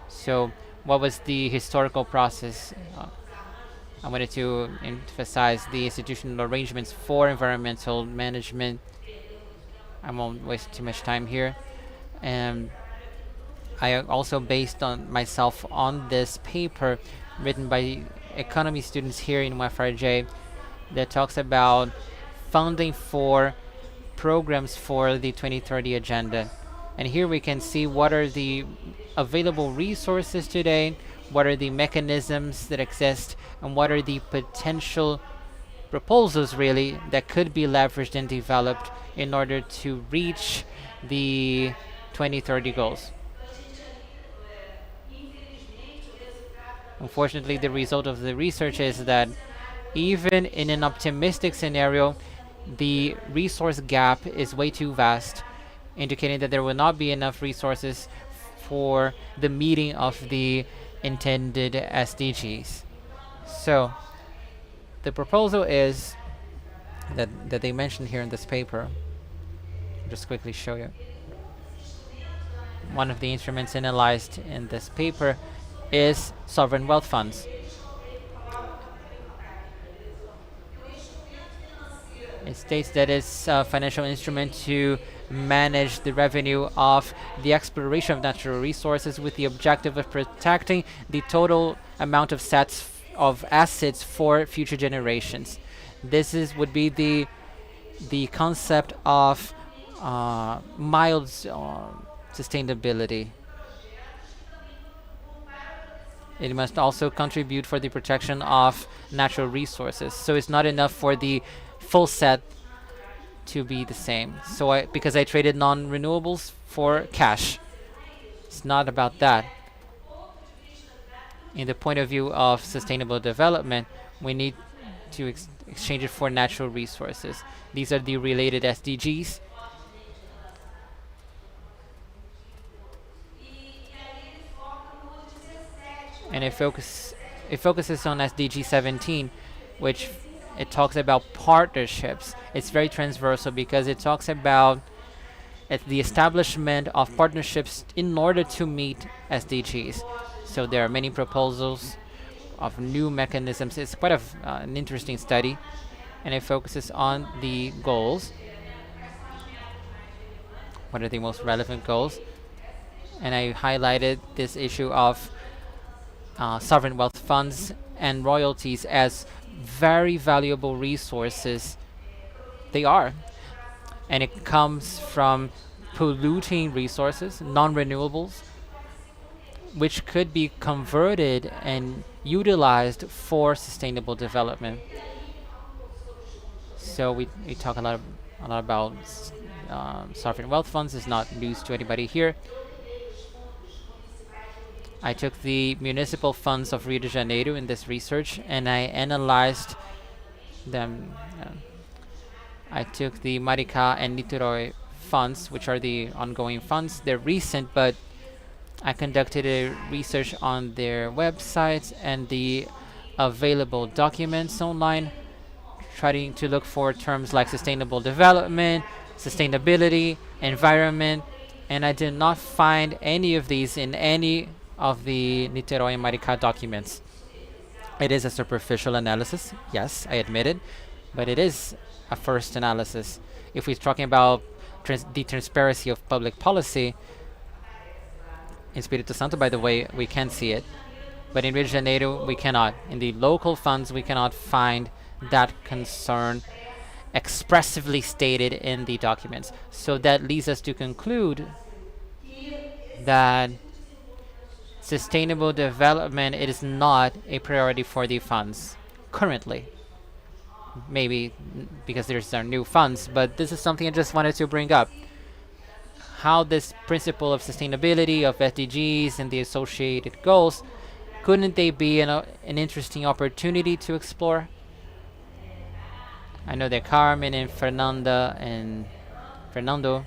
So what was the historical process? I wanted to emphasize the institutional arrangements for environmental management. I won't waste too much time here. And I also based on myself on this paper written by economy students here in UFRJ that talks about funding for programs for the 2030 agenda. And here we can see what are the available resources today, what are the mechanisms that exist, and what are the potential proposals really that could be leveraged and developed in order to reach the 2030 goals. Unfortunately, the result of the research is that even in an optimistic scenario, the resource gap is way too vast, indicating that there will not be enough resources for the meeting of the intended SDGs. So the proposal is that they mentioned here in this paper. I'll just quickly show you. One of the instruments analyzed in this paper is sovereign wealth funds. It states that it's a financial instrument to manage the revenue of the exploration of natural resources with the objective of protecting the total amount of assets for future generations. This would be the concept of mild sustainability. It must also contribute for the protection of natural resources. So it's not enough for the full set to be the same. So because I traded non-renewables for cash, it's not about that. In the point of view of sustainable development, we need to exchange it for natural resources. These are the related SDGs. And it focuses on SDG 17, which it talks about partnerships. It's very transversal because it talks about the establishment of partnerships in order to meet SDGs. So there are many proposals of new mechanisms. It's quite an interesting study, and it focuses on the goals. What are the most relevant goals? And I highlighted this issue of sovereign wealth funds and royalties as very valuable resources. They are. And it comes from polluting resources, non-renewables, which could be converted and utilized for sustainable development. So we talk a lot about sovereign wealth funds. It's not news to anybody here. I took the municipal funds of Rio de Janeiro in this research, and I analyzed them. I took the Maricá and Niterói funds, which are the ongoing funds. They're recent, but I conducted a research on their websites and the available documents online, trying to look for terms like sustainable development, sustainability, environment, and I did not find any of these in any of the Niterói and Maricá documents. It is a superficial analysis, yes, I admit it, but it is a first analysis. If we're talking about the transparency of public policy, in Espírito Santo, by the way, we can see it, but in Rio de Janeiro, we cannot. In the local funds, we cannot find that concern expressively stated in the documents. So that leads us to conclude that sustainable development, it is not a priority for the funds currently. Maybe because there's our new funds, but this is something I just wanted to bring up. How this principle of sustainability, of SDGs, and the associated goals, couldn't they be an interesting opportunity to explore? I know that Carmen and Fernanda and Fernando,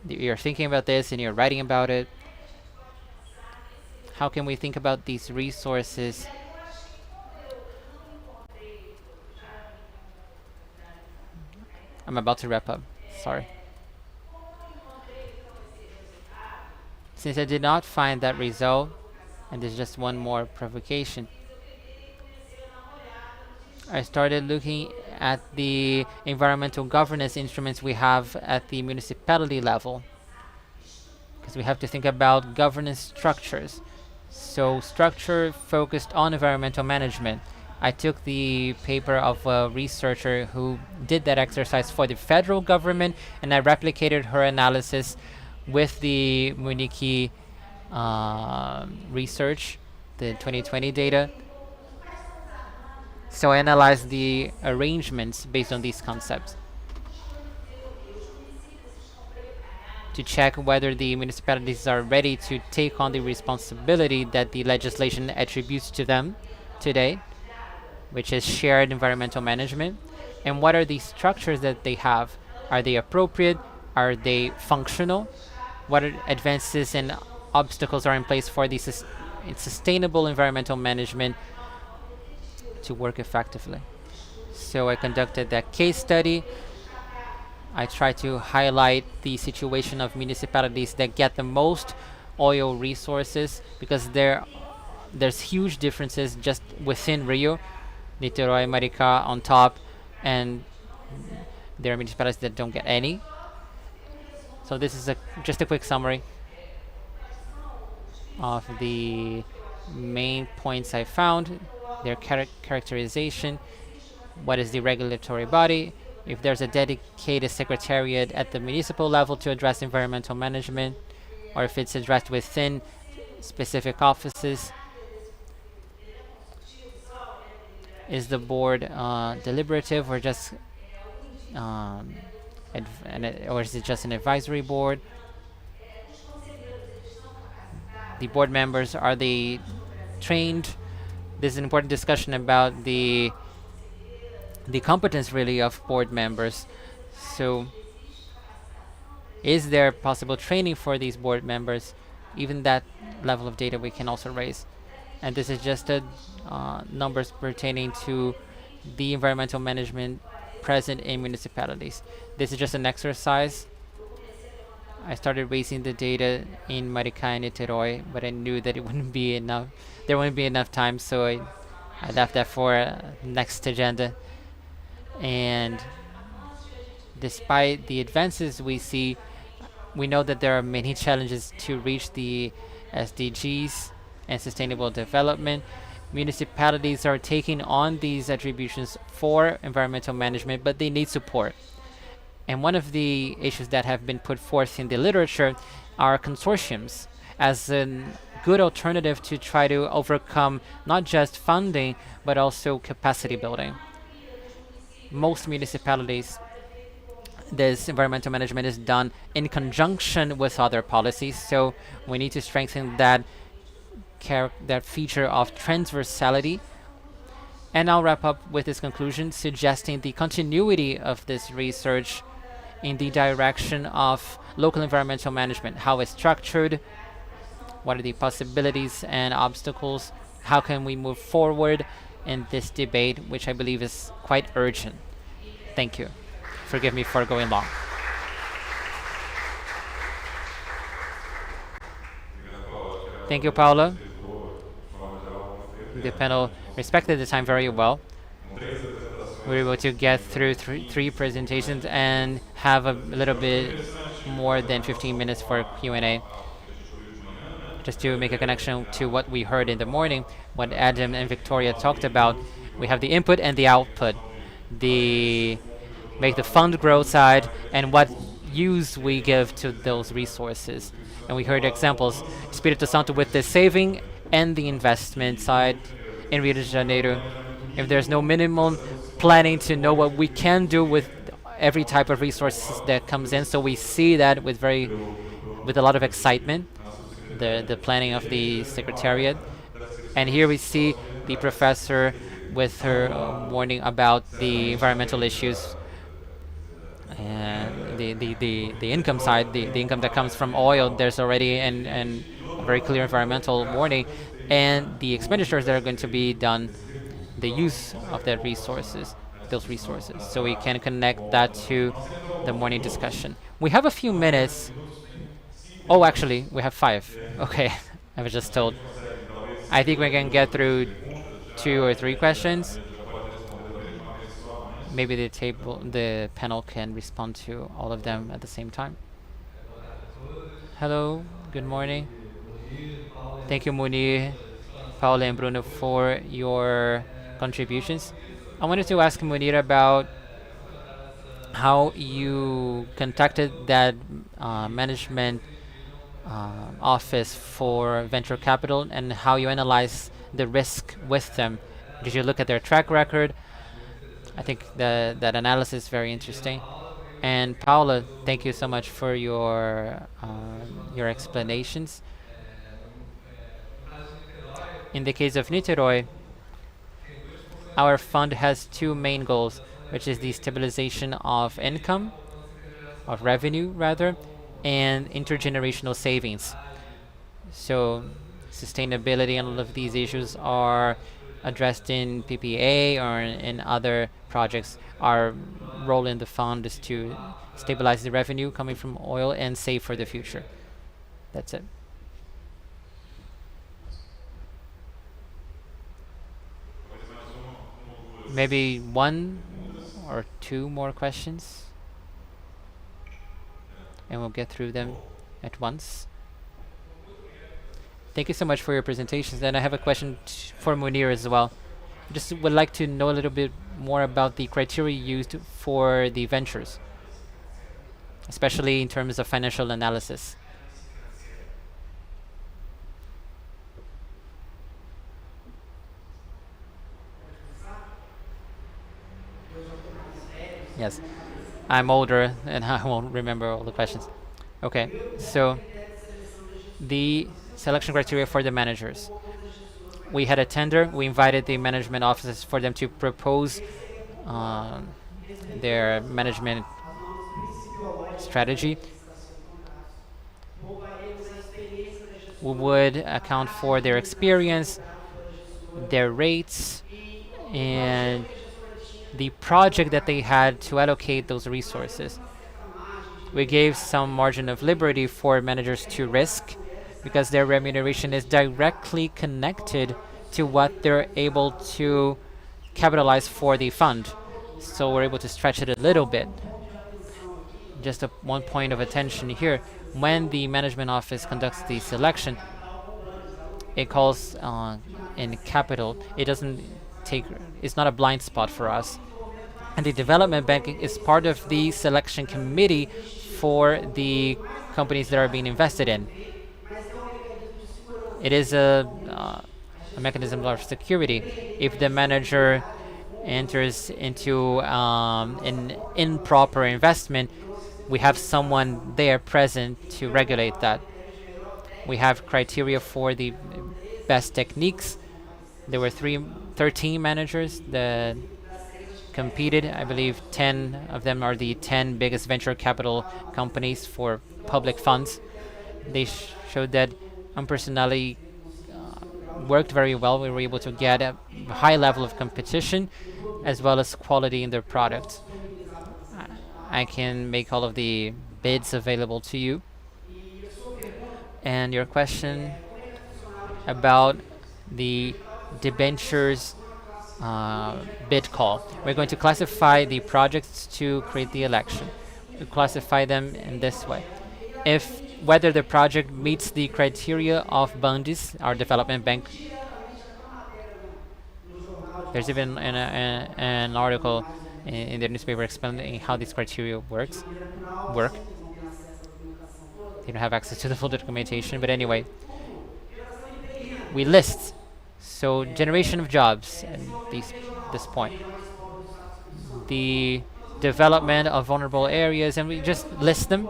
you're thinking about this and you're writing about it. How can we think about these resources? I'm about to wrap up. Sorry. Since I did not find that result, and there's just one more provocation, I started looking at the environmental governance instruments we have at the municipality level, because we have to think about governance structures. So structure focused on environmental management. I took the paper of a researcher who did that exercise for the federal government, and I replicated her analysis with the Munich research, the 2020 data. So I analyzed the arrangements based on these concepts to check whether the municipalities are ready to take on the responsibility that the legislation attributes to them today, which is shared environmental management, and what are the structures that they have. Are they appropriate? Are they functional? What advances and obstacles are in place for the sustainable environmental management to work effectively? So I conducted that case study. I tried to highlight the situation of municipalities that get the most oil resources, because there's huge differences just within Rio. Niterói, Maricá on top, and there are municipalities that don't get any. So this is just a quick summary of the main points I found, their characterization, what is the regulatory body, if there's a dedicated secretariat at the municipal level to address environmental management, or if it's addressed within specific offices. Is the board deliberative, or just or is it just an advisory board? The board members, are they trained? This is an important discussion about the competence really of board members. So is there possible training for these board members? Even that level of data we can also raise. And this is just numbers pertaining to the environmental management present in municipalities. This is just an exercise. I started raising the data in Maricá and Niterói, but I knew that it wouldn't be enough. There wouldn't be enough time, so I left that for next agenda. And despite the advances we see, we know that there are many challenges to reach the SDGs and sustainable development. Municipalities are taking on these attributions for environmental management, but they need support. And one of the issues that have been put forth in the literature are consortiums as a good alternative to try to overcome not just funding, but also capacity building. Most municipalities, this environmental management is done in conjunction with other policies, so we need to strengthen that feature of transversality. And I'll wrap up with this conclusion, suggesting the continuity of this research in the direction of local environmental management, how it's structured, what are the possibilities and obstacles, how can we move forward in this debate, which I believe is quite urgent. Thank you. Forgive me for going long. Thank you, Paula. the panel respected the time very well. We were able to get through three presentations and have a little bit more than 15 minutes for Q&A. Just to make a connection to what we heard in the morning, what Adam and Victoria talked about, we have the input and the output, the make the fund grow side, and what use we give to those resources. And we heard examples, Espírito Santo with the saving and the investment side in Rio de Janeiro. If there's no minimum planning to know what we can do with every type of resources that comes in, so we see that with a lot of excitement, the planning of the secretariat. And here we see the professor with her warning about the environmental issues and the income side, the income that comes from oil. There's already a very clear environmental warning, and the expenditures that are going to be done, the use of those resources. So we can connect that to the morning discussion. We have a few minutes. Oh, actually, we have 5. Okay, I was just told. I think we can get through 2 or 3 questions. Maybe the panel can respond to all of them at the same time. Hello, good morning. Thank you, Munir, Paula, and Bruno for your contributions. I wanted to ask Munir about how you contacted that management office for venture capital and how you analyze the risk with them. Did you look at their track record? I think that analysis is very interesting. And Paula, thank you so much for your explanations. In the case of Niterói, our fund has 2 main goals, which is the stabilization of income, of revenue rather, and intergenerational savings. So sustainability and all of these issues are addressed in PPA or in other projects. Our role in the fund is to stabilize the revenue coming from oil and save for the future. That's it. Maybe 1 or 2 more questions, and we'll get through them at once. Thank you so much for your presentations. And I have a question for Munir as well. Just would like to know a little bit more about the criteria used for the ventures, especially in terms of financial analysis. Yes, I'm older and I won't remember all the questions. Okay, so the selection criteria for the managers. We had a tender. We invited the management offices for them to propose their management strategy. We would account for their experience, their rates, and the project that they had to allocate those resources. We gave some margin of liberty for managers to risk because their remuneration is directly connected to what they're able to capitalize for the fund. So we're able to stretch it a little bit. Just one point of attention here. When the management office conducts the selection, it calls in capital. It doesn't take, it's not a blind spot for us. And the development banking is part of the selection committee for the companies that are being invested in. It is a mechanism of security. If the manager enters into an improper investment, we have someone there present to regulate that. We have criteria for the best techniques. There were 13 managers that competed. I believe 10 of them are the 10 biggest venture capital companies for public funds. They showed that personality worked very well. We were able to get a high level of competition as well as quality in their products. I can make all of the bids available to you. And your question about the debentures bid call. We're going to classify the projects to create the election. We classify them in this way. If whether the project meets the criteria of Bundis, our development bank. There's even an article in the newspaper explaining how these criteria work. They don't have access to the full documentation, but anyway, we list. So generation of jobs at this point, the development of vulnerable areas, and we just list them.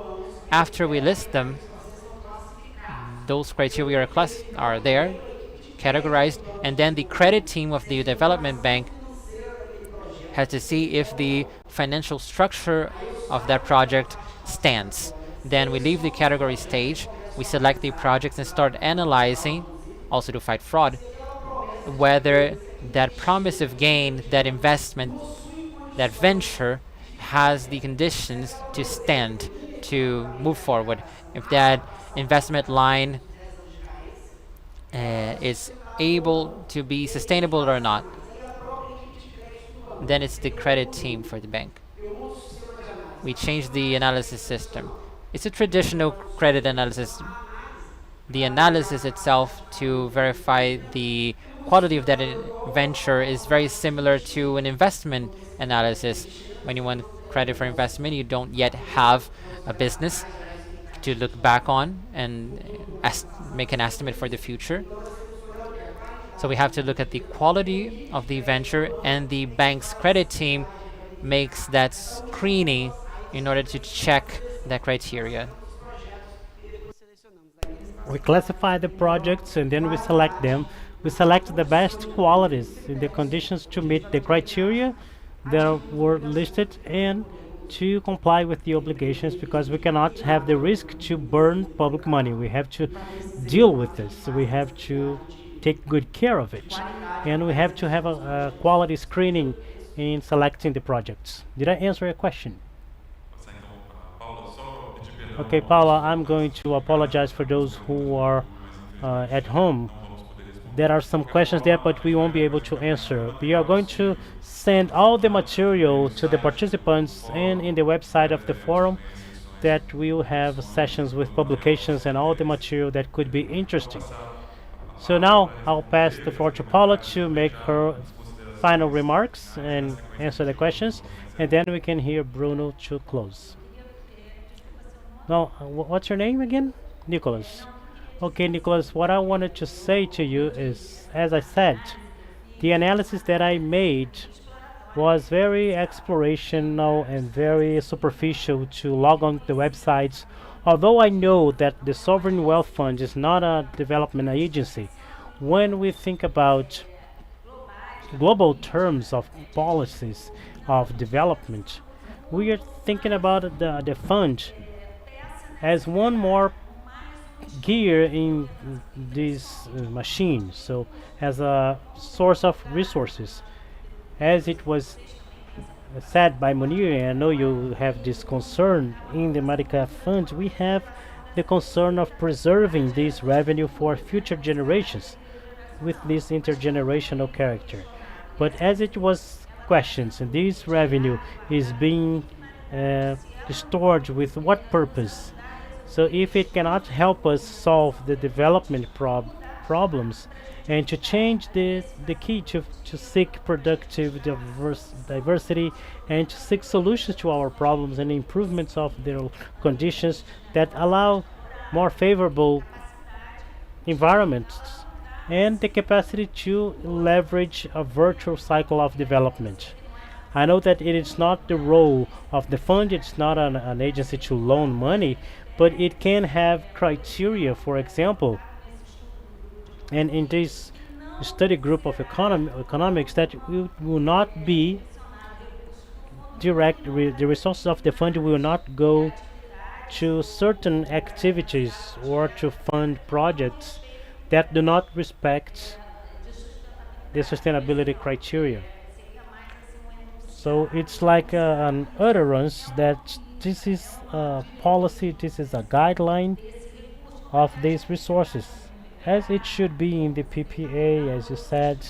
After we list them, those criteria are there, categorized, and then the credit team of the development bank has to see if the financial structure of that project stands. Then we leave the category stage, we select the projects and start analyzing, also to fight fraud, whether that promise of gain, that investment, that venture has the conditions to stand, to move forward. If that investment line is able to be sustainable or not, then it's the credit team for the bank. We change the analysis system. It's a traditional credit analysis. The analysis itself to verify the quality of that venture is very similar to an investment analysis. When you want credit for investment, you don't yet have a business to look back on and make an estimate for the future. So we have to look at the quality of the venture, and the bank's credit team makes that screening in order to check that criteria. We classify the projects and then we select them. We select the best qualities in the conditions to meet the criteria that were listed and to comply with the obligations, because we cannot have the risk to burn public money. We have to deal with this. We have to take good care of it. And we have to have a quality screening in selecting the projects. Did I answer your question? Okay, Paula, I'm going to apologize for those who are at home. There are some questions there, but we won't be able to answer. We are going to send all the material to the participants and in the website of the forum, that we will have sessions with publications and all the material that could be interesting. So now I'll pass the floor to Paula to make her final remarks and answer the questions, and then we can hear Bruno to close. Now, what's your name again? Nicholas. Okay, Nicholas, what I wanted to say to you is, as I said, the analysis that I made was very explorational and very superficial to log on the websites. Although I know that the Sovereign Wealth Fund is not a development agency, when we think about global terms of policies of development, we are thinking about the fund as one more gear in this machine, so as a source of resources. As it was said by Munir, and I know you have this concern in the Maricá Fund, we have the concern of preserving this revenue for future generations with this intergenerational character. But as it was questioned, and this revenue is being stored with what purpose? So if it cannot help us solve the development problems, and to change the key to seek productive diversity and to seek solutions to our problems and improvements of their conditions that allow more favorable environments and the capacity to leverage a virtual cycle of development. I know that it is not the role of the fund, it's not an agency to loan money, but it can have criteria, for example, and in this study group of economics, that will not be direct, the resources of the fund will not go to certain activities or to fund projects that do not respect the sustainability criteria. So it's like an utterance that this is a policy, this is a guideline of these resources. as it should be in the PPA, as you said,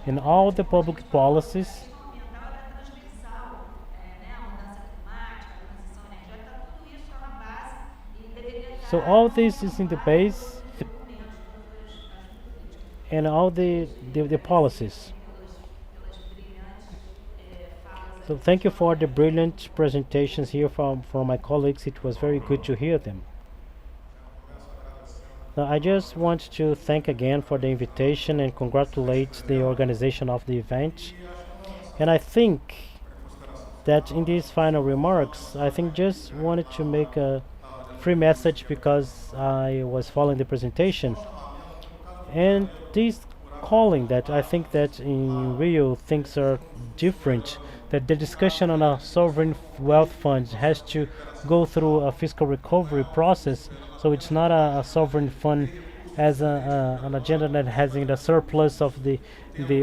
in all the public policies. So all this is in the base and all the policies. So thank you for the brilliant presentations here from my colleagues. It was very good to hear them. Now, I just want to thank again for the invitation and congratulate the organization of the event. And I think that in these final remarks, I think just wanted to make a free message because I was following the presentation. And this calling that I think that in Rio things are different, that the discussion on a sovereign wealth fund has to go through a fiscal recovery process, so it's not a sovereign fund as an agenda that has in the surplus of the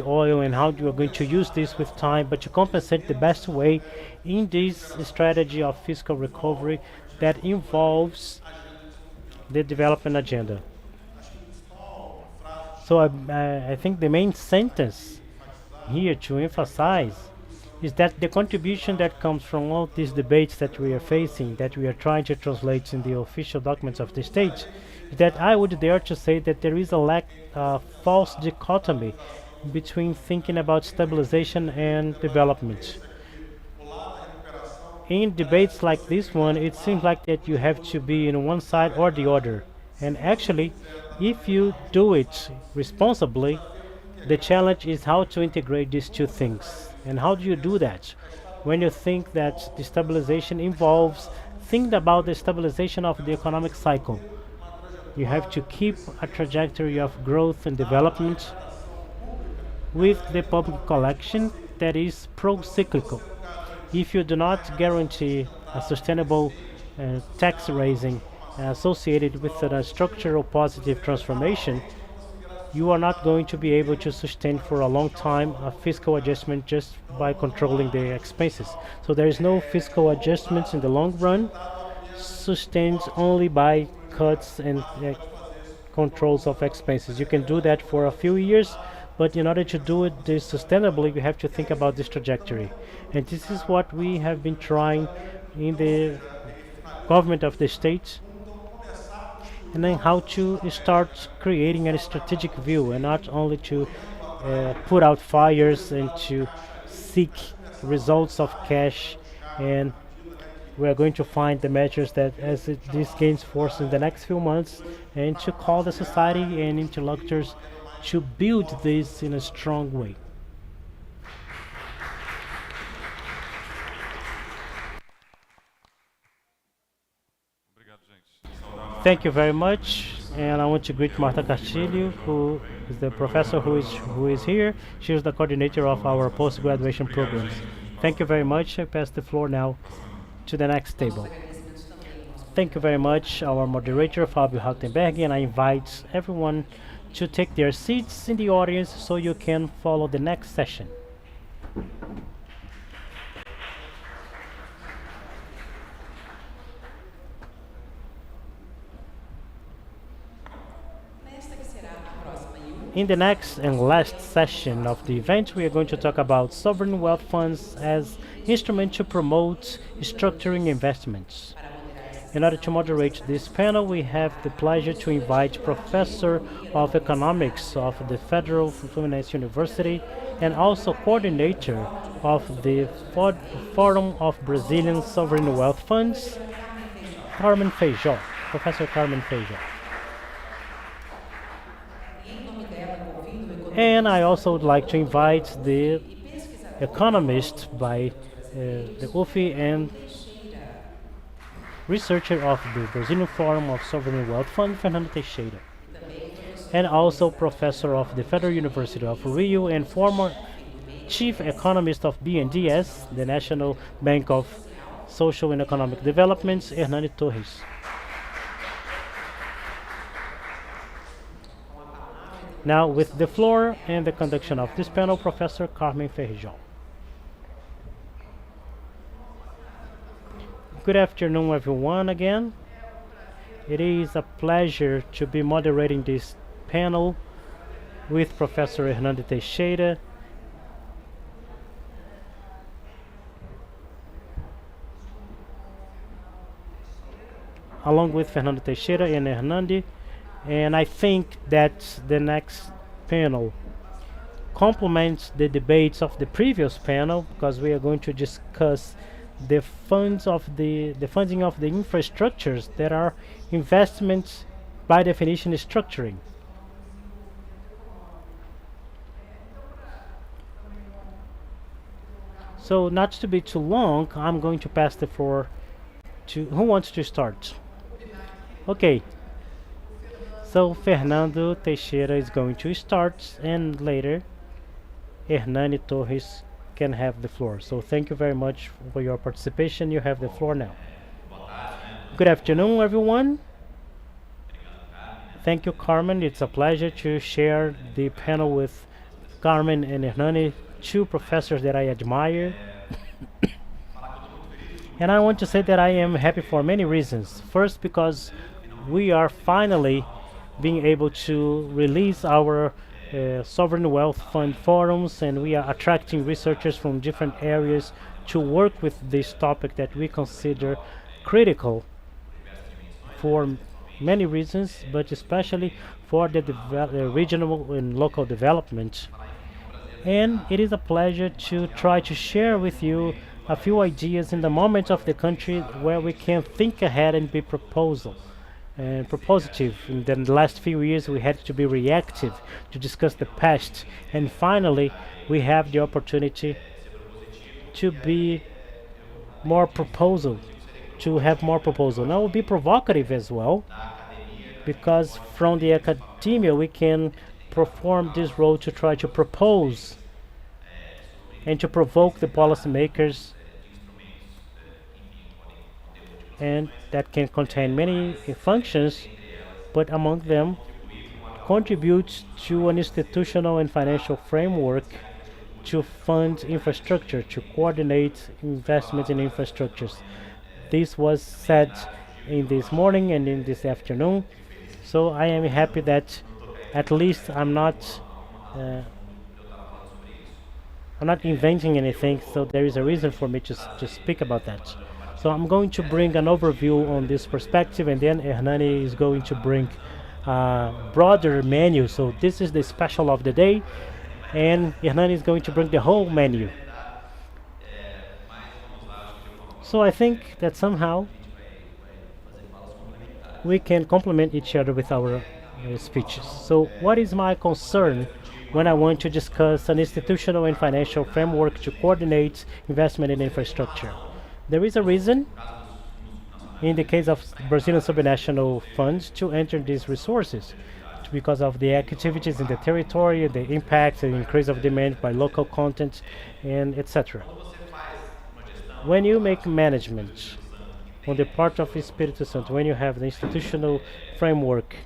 oil and how you are going to use this with time, but to compensate the best way in this strategy of fiscal recovery that involves the development agenda. So I think the main sentence here to emphasize is that the contribution that comes from all these debates that we are facing, that we are trying to translate in the official documents of the state, is that I would dare to say that there is a false dichotomy between thinking about stabilization and development. In debates like this one, it seems like that you have to be in one side or the other. And actually, if you do it responsibly, the challenge is how to integrate these two things. And how do you do that? When you think that the stabilization involves, think about the stabilization of the economic cycle. You have to keep a trajectory of growth and development with the public collection that is pro-cyclical. If you do not guarantee a sustainable tax raising associated with a structural positive transformation, you are not going to be able to sustain for a long time a fiscal adjustment just by controlling the expenses. So there is no fiscal adjustments in the long run, sustained only by cuts and controls of expenses. You can do that for a few years, but in order to do it this sustainably, you have to think about this trajectory. And this is what we have been trying in the government of the state, and then how to start creating a strategic view and not only to put out fires and to seek results of cash. And we are going to find the measures that as this gains force in the next few months, and to call the society and interlocutors to build this in a strong way. Thank you very much, and I want to greet Marta Castilho, who is the professor who is here. She is the coordinator of our post-graduation programs. Thank you very much. I pass the floor now to the next table. Thank you very much, our moderator, Fabio Haltenberg, and I invite everyone to take their seats in the audience so you can follow the next session. In the next and last session of the event, we are going to talk about sovereign wealth funds as instrument to promote structuring investments. In order to moderate this panel, we have the pleasure to invite Professor of Economics of the Federal Fluminense University and also coordinator of the Fórum of Brazilian Sovereign Wealth Funds, Carmen Feijó, Professor Carmen Feijó. And I also would like to invite the economist by the UFI and researcher of the Brazilian Forum of Sovereign Wealth Fund, Fernando Teixeira, and also professor of the Federal University of Rio and former chief economist of BNDES, the National Bank of Social and Economic Development, Hernani Torres. Now, with the floor and the conduction of this panel, Professor Carmen Feijó. Good afternoon, everyone, again. It is a pleasure to be moderating this panel with Professor Hernando Teixeira. Along with Fernando Teixeira and Hernandi. And I think that the next panel complements the debates of the previous panel, because we are going to discuss the funding of the infrastructures that are investments by definition structuring. So not to be too long, I'm going to pass the floor to who wants to start. Okay. So Fernando Teixeira is going to start, and later Hernani Torres can have the floor. So thank you very much for your participation. You have the floor now. Good afternoon, everyone. Thank you, Carmen. It's a pleasure to share the panel with Carmen and Hernani, two professors that I admire. And I want to say that I am happy for many reasons. First, because we are finally being able to release our sovereign wealth fund forums, and we are attracting researchers from different areas to work with this topic that we consider critical for many reasons, but especially for the regional and local development. And it is a pleasure to try to share with you a few ideas in the moment of the country where we can think ahead and be propositive. In the last few years, we had to be reactive to discuss the past, and finally, we have the opportunity to be more proposal, to have more proposal. Now, it will be provocative as well, because from the academia, we can perform this role to try to propose and to provoke the policymakers, and that can contain many functions, but among them contributes to an institutional and financial framework to fund infrastructure, to coordinate investment in infrastructures. This was said in this morning and in this afternoon, so I am happy that at least I'm not inventing anything, so there is a reason for me to speak about that. So I'm going to bring an overview on this perspective, and then Hernani is going to bring a broader menu. So this is the special of the day, and Hernani is going to bring the whole menu. So I think that somehow we can complement each other with our speeches. So what is my concern when I want to discuss an institutional and financial framework to coordinate investment in infrastructure? There is a reason, in the case of Brazilian subnational funds, to enter these resources, because of the activities in the territory, the impact, the increase of demand by local content, and etc. When you make management on the part of Espírito Santo, when you have the institutional framework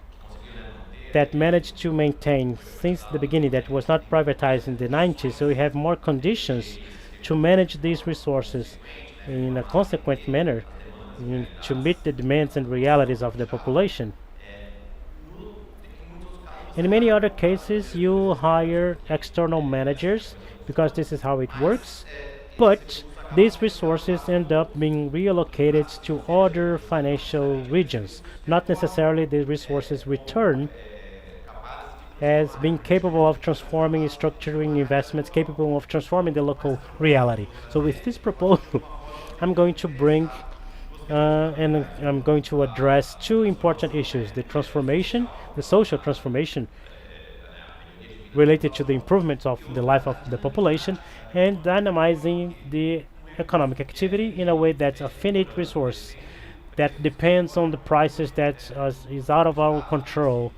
that managed to maintain since the beginning, that was not privatized in the 90s, so we have more conditions to manage these resources in a consequent manner to meet the demands and realities of the population. In many other cases, you hire external managers because this is how it works, but these resources end up being reallocated to other financial regions. Not necessarily the resources return as being capable of transforming, structuring investments, capable of transforming the local reality. So with this proposal, I'm going to bring and I'm going to address two important issues: the transformation, the social transformation related to the improvements of the life of the population, and dynamizing the economic activity in a way that's a finite resource that depends on the prices that is out of our control.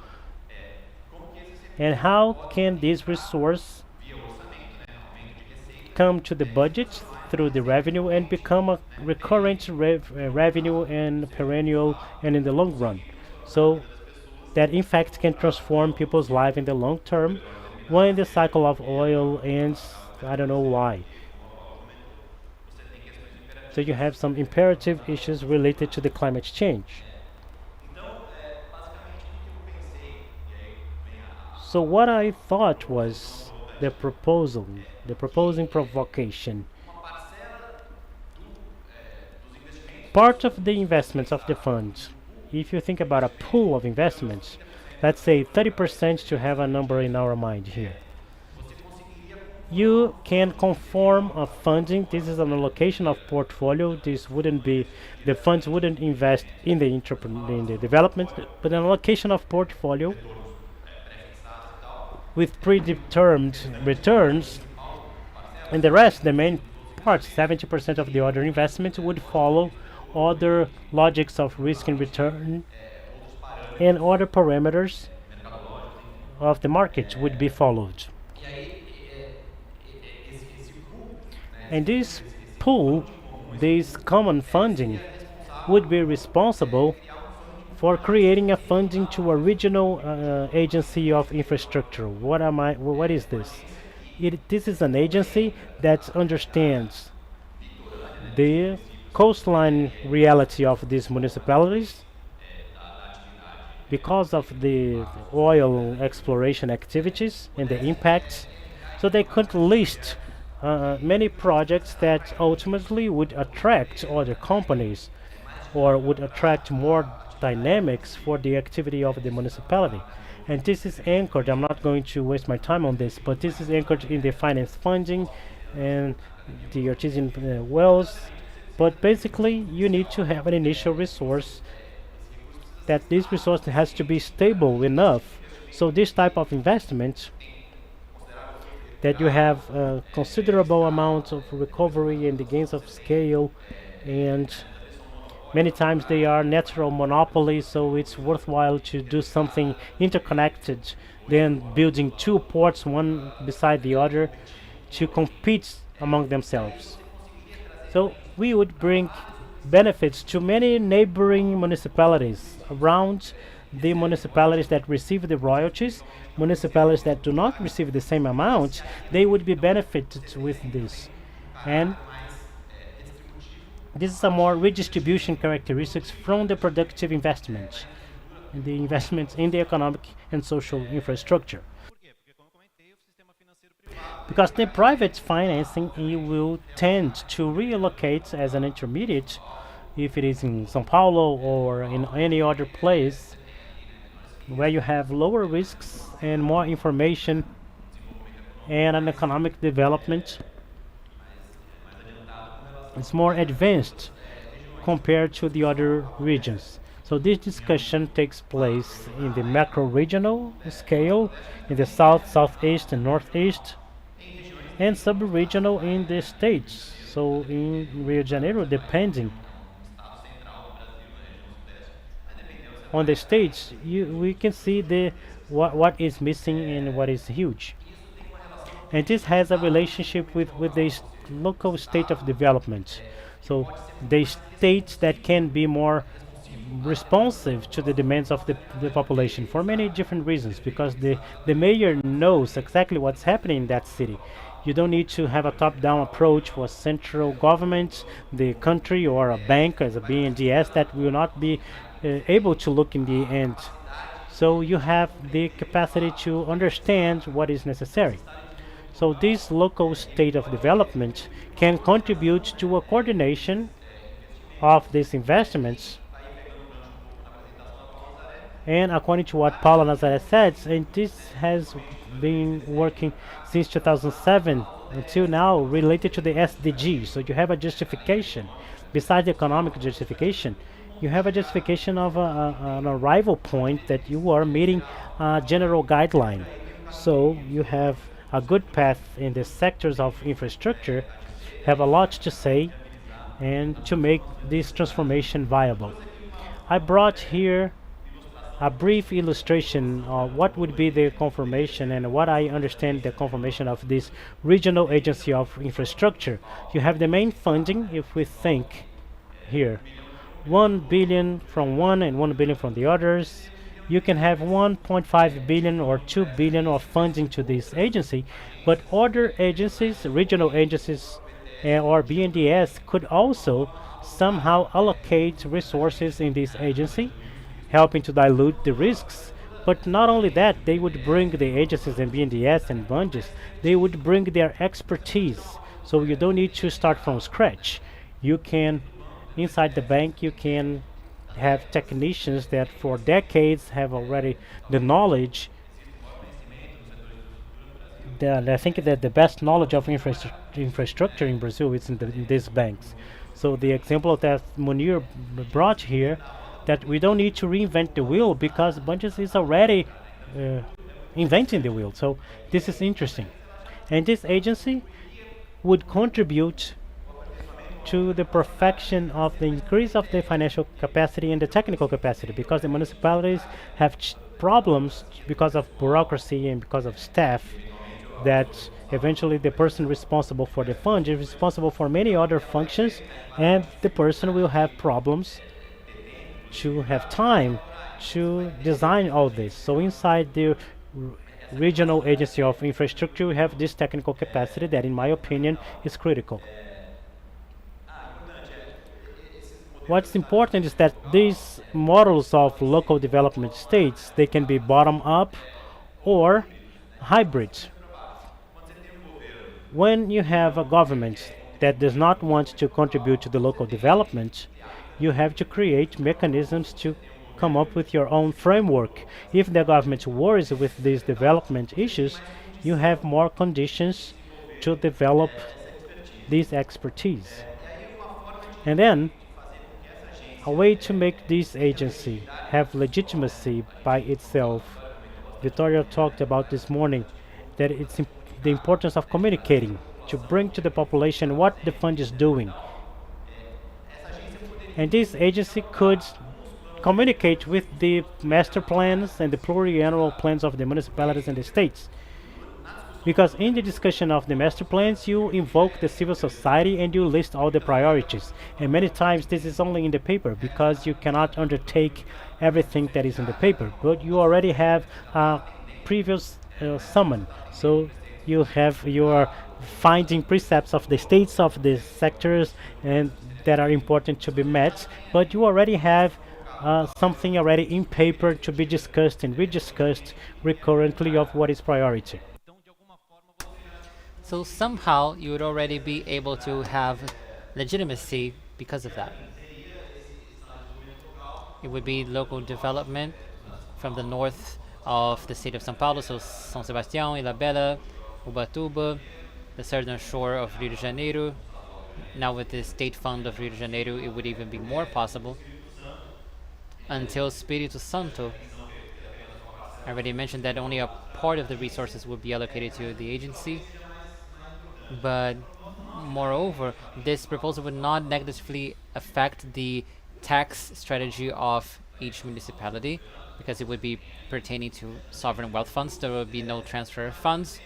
And how can this resource come to the budget through the revenue and become a recurrent revenue and perennial and in the long run, so that in fact can transform people's life in the long term when the cycle of oil ends? I don't know why. So you have some imperative issues related to the climate change. So what I thought was the proposal, the proposing provocation. Part of the investments of the fund, if you think about a pool of investments, let's say 30% to have a number in our mind here. You can conform a funding. This is an allocation of portfolio. This wouldn't be, the funds wouldn't invest in the development, but an allocation of portfolio with predetermined returns, and the rest, the main part, 70% of the other investments would follow other logics of risk and return, and other parameters of the market would be followed. And this pool, this common funding, would be responsible for creating a funding to a regional agency of infrastructure. What is this? This is an agency that understands the coastline reality of these municipalities because of the oil exploration activities and the impacts. So they could list many projects that ultimately would attract other companies or would attract more dynamics for the activity of the municipality. And this is anchored, I'm not going to waste my time on this, but this is anchored in the finance funding and the artesian wells. But basically, you need to have an initial resource, that this resource has to be stable enough. So this type of investment, that you have a considerable amount of recovery and the gains of scale, and many times they are natural monopolies, so it's worthwhile to do something interconnected than building two ports one beside the other to compete among themselves. So we would bring benefits to many neighboring municipalities around the municipalities that receive the royalties. Municipalities that do not receive the same amount, they would be benefited with this. And this is a more redistribution characteristics from the productive investment, and the investments in the economic and social infrastructure. Because the private financing, you will tend to reallocate as an intermediate, if it is in São Paulo or in any other place where you have lower risks and more information and an economic development. It's more advanced compared to the other regions. So this discussion takes place in the macro-regional scale, in the south, southeast, and northeast, and sub-regional in the states. So in Rio de Janeiro, depending on the states, we can see what is missing and what is huge. And this has a relationship with the local state of development. So the states that can be more responsive to the demands of the population for many different reasons, because the mayor knows exactly what's happening in that city. You don't need to have a top-down approach for central government, the country, or a bank as a BNDES that will not be able to look in the end. So you have the capacity to understand what is necessary. So this local state of development can contribute to a coordination of these investments. And according to what Paula Nazaré said, and this has been working since 2007 until now, related to the SDG. So you have a justification, besides the economic justification, you have a justification of an arrival point that you are meeting a general guideline. So you have a good path in the sectors of infrastructure, have a lot to say, and to make this transformation viable. I brought here a brief illustration of what would be the conformation and what I understand the conformation of this regional agency of infrastructure. You have the main funding, if we think here, 1 billion from one and 1 billion from the others. You can have 1.5 billion or 2 billion of funding to this agency, but other agencies, regional agencies, or BNDES could also somehow allocate resources in this agency, helping to dilute the risks But not only that, they would bring the agencies and BNDES and bunges, they would bring their expertise. So you don't need to start from scratch. You can, inside the bank, you can have technicians that for decades have already the knowledge. I think that the best knowledge of infrastructure in Brazil is in these banks. So the example that Munir brought here, that we don't need to reinvent the wheel because Bunges is already uh, inventing the wheel. So this is interesting. And this agency would contribute to the perfection of the increase of the financial capacity and the technical capacity because the municipalities have problems because of bureaucracy and because of staff that eventually the person responsible for the fund is responsible for many other functions and the person will have problems to have time to design all this. So inside the regional agency of infrastructure we have this technical capacity that in my opinion is critical. What's important is that these models of local development states they can be bottom up or hybrid. When you have a government that does not want to contribute to the local development, you have to create mechanisms to come up with your own framework. If the government worries with these development issues, you have more conditions to develop this expertise. And then, a way to make this agency have legitimacy by itself. Vittorio talked about this morning that the importance of communicating to bring to the population what the fund is doing. And this agency could communicate with the master plans and the pluriannual plans of the municipalities and the states. Because in the discussion of the master plans, you invoke the civil society and you list all the priorities. And many times this is only in the paper because you cannot undertake everything that is in the paper. But you already have a previous summon. So you are finding precepts of the states of the sectors and that are important to be met. But you already have something already in paper to be discussed and rediscussed recurrently of what is priority. So somehow you would already be able to have legitimacy because of that. It would be local development from the north of the state of São Paulo, so São Sebastião, Ilhabela, Ubatuba, the southern shore of Rio de Janeiro. Now with the state fund of Rio de Janeiro, it would even be more possible. Until Espírito Santo, I already mentioned that only a part of the resources would be allocated to the agency. But moreover, this proposal would not negatively affect the tax strategy of each municipality because it would be pertaining to sovereign wealth funds. There would be no transfer of funds.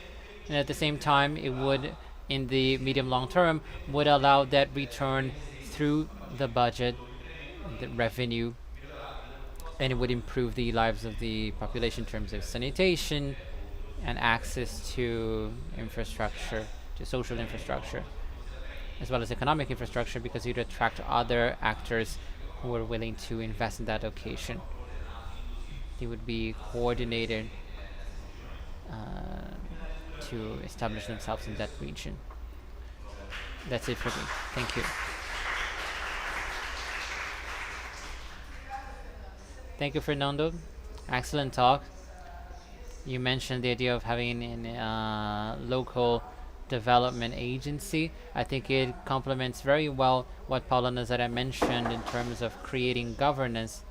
And at the same time, it would, in the medium long term, would allow that return through the budget, the revenue, and it would improve the lives of the population in terms of sanitation and access to infrastructure, to social infrastructure, as well as economic infrastructure, because you'd attract other actors who are willing to invest in that location. They would be coordinated to establish themselves in that region. That's it for me. Thank you. Thank you, Fernando. Excellent talk. You mentioned the idea of having a local development agency. I think it complements very well what Paula Nazaré mentioned in terms of creating governance.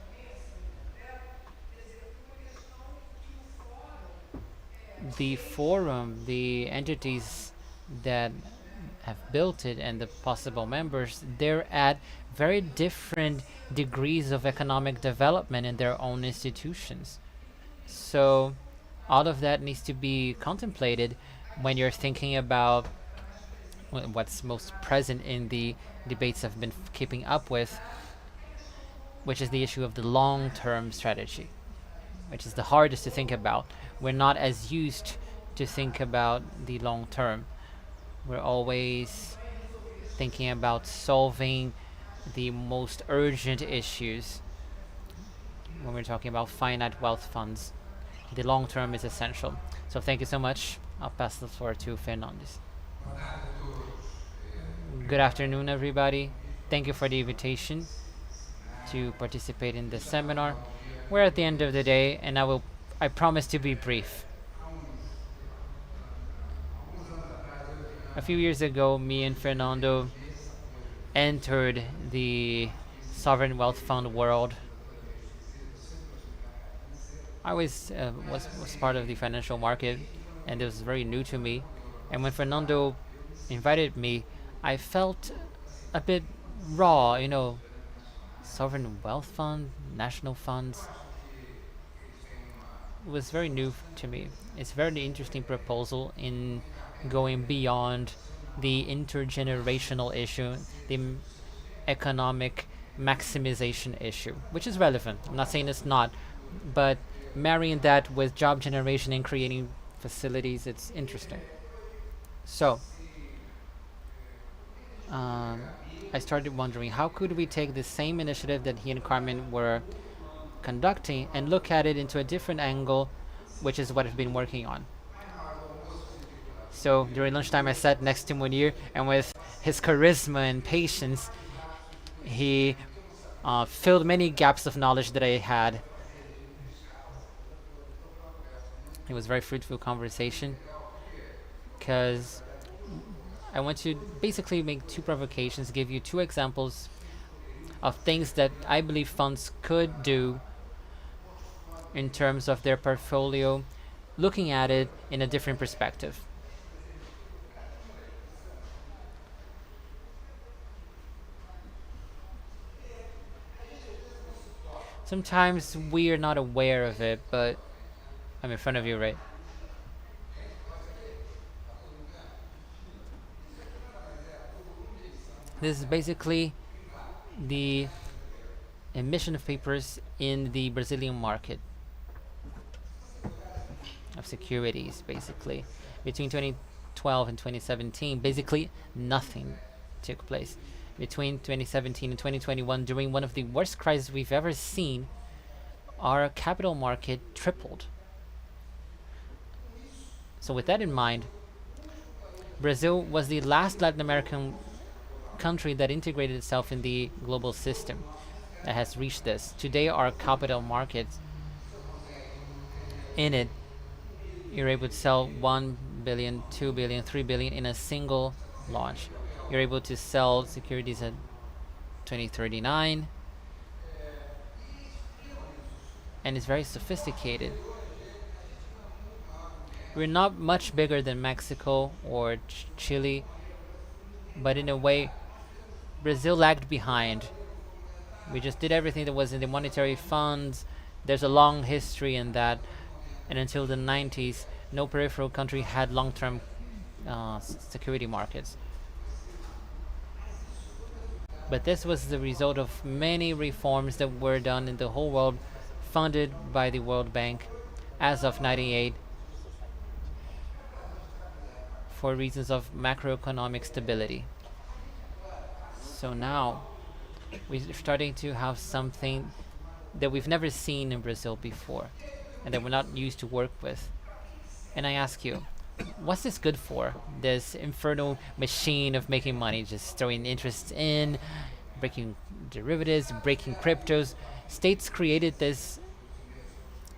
The forum, the entities that have built it and the possible members, they're at very different degrees of economic development in their own institutions. So all of that needs to be contemplated when you're thinking about what's most present in the debates I've been keeping up with, which is the issue of the long-term strategy, which is the hardest to think about. We're not as used to think about the long term. We're always thinking about solving the most urgent issues when we're talking about finite wealth funds. the long term is essential. So thank you so much. I'll pass the floor to Fernandes. Good afternoon, everybody. Thank you for the invitation to participate in this seminar. We're at the end of the day, and I promise to be brief. A few years ago, me and Fernando entered the sovereign wealth fund world. I was part of the financial market, and it was very new to me. And when Fernando invited me, I felt a bit raw, sovereign wealth fund, national funds. It was very new to me. It's a very interesting proposal in going beyond the intergenerational issue, the economic maximization issue, which is relevant. I'm not saying it's not, but marrying that with job generation and creating facilities, it's interesting. So, I started wondering, how could we take the same initiative that he and Carmen were conducting and look at it into a different angle, which is what I've been working on. So during lunchtime, I sat next to Munir, and with his charisma and patience, he filled many gaps of knowledge that I had. It was a very fruitful conversation, because I want to basically make two provocations, give you two examples of things that I believe funds could do in terms of their portfolio, looking at it in a different perspective. Sometimes we are not aware of it, but I'm in front of you, right? This is basically the emission of papers in the Brazilian market of securities, basically. Between 2012 and 2017, basically nothing took place. Between 2017 and 2021, during one of the worst crises we've ever seen, our capital market tripled. So with that in mind, Brazil was the last Latin American country that integrated itself in the global system that has reached this. Today, our capital markets, in it, you're able to sell 1 billion, 2 billion, 3 billion in a single launch. You're able to sell securities at 2039, and it's very sophisticated. We're not much bigger than Mexico or Chile, but in a way, Brazil lagged behind. We just did everything that was in the monetary funds. There's a long history in that, and until the 90s, no peripheral country had long-term security markets. But this was the result of many reforms that were done in the whole world, funded by the World Bank as of 98, for reasons of macroeconomic stability. So now we're starting to have something that we've never seen in Brazil before, and that we're not used to work with. And I ask you, what's this good for? This infernal machine of making money, just throwing interest in, breaking derivatives, breaking cryptos. States created this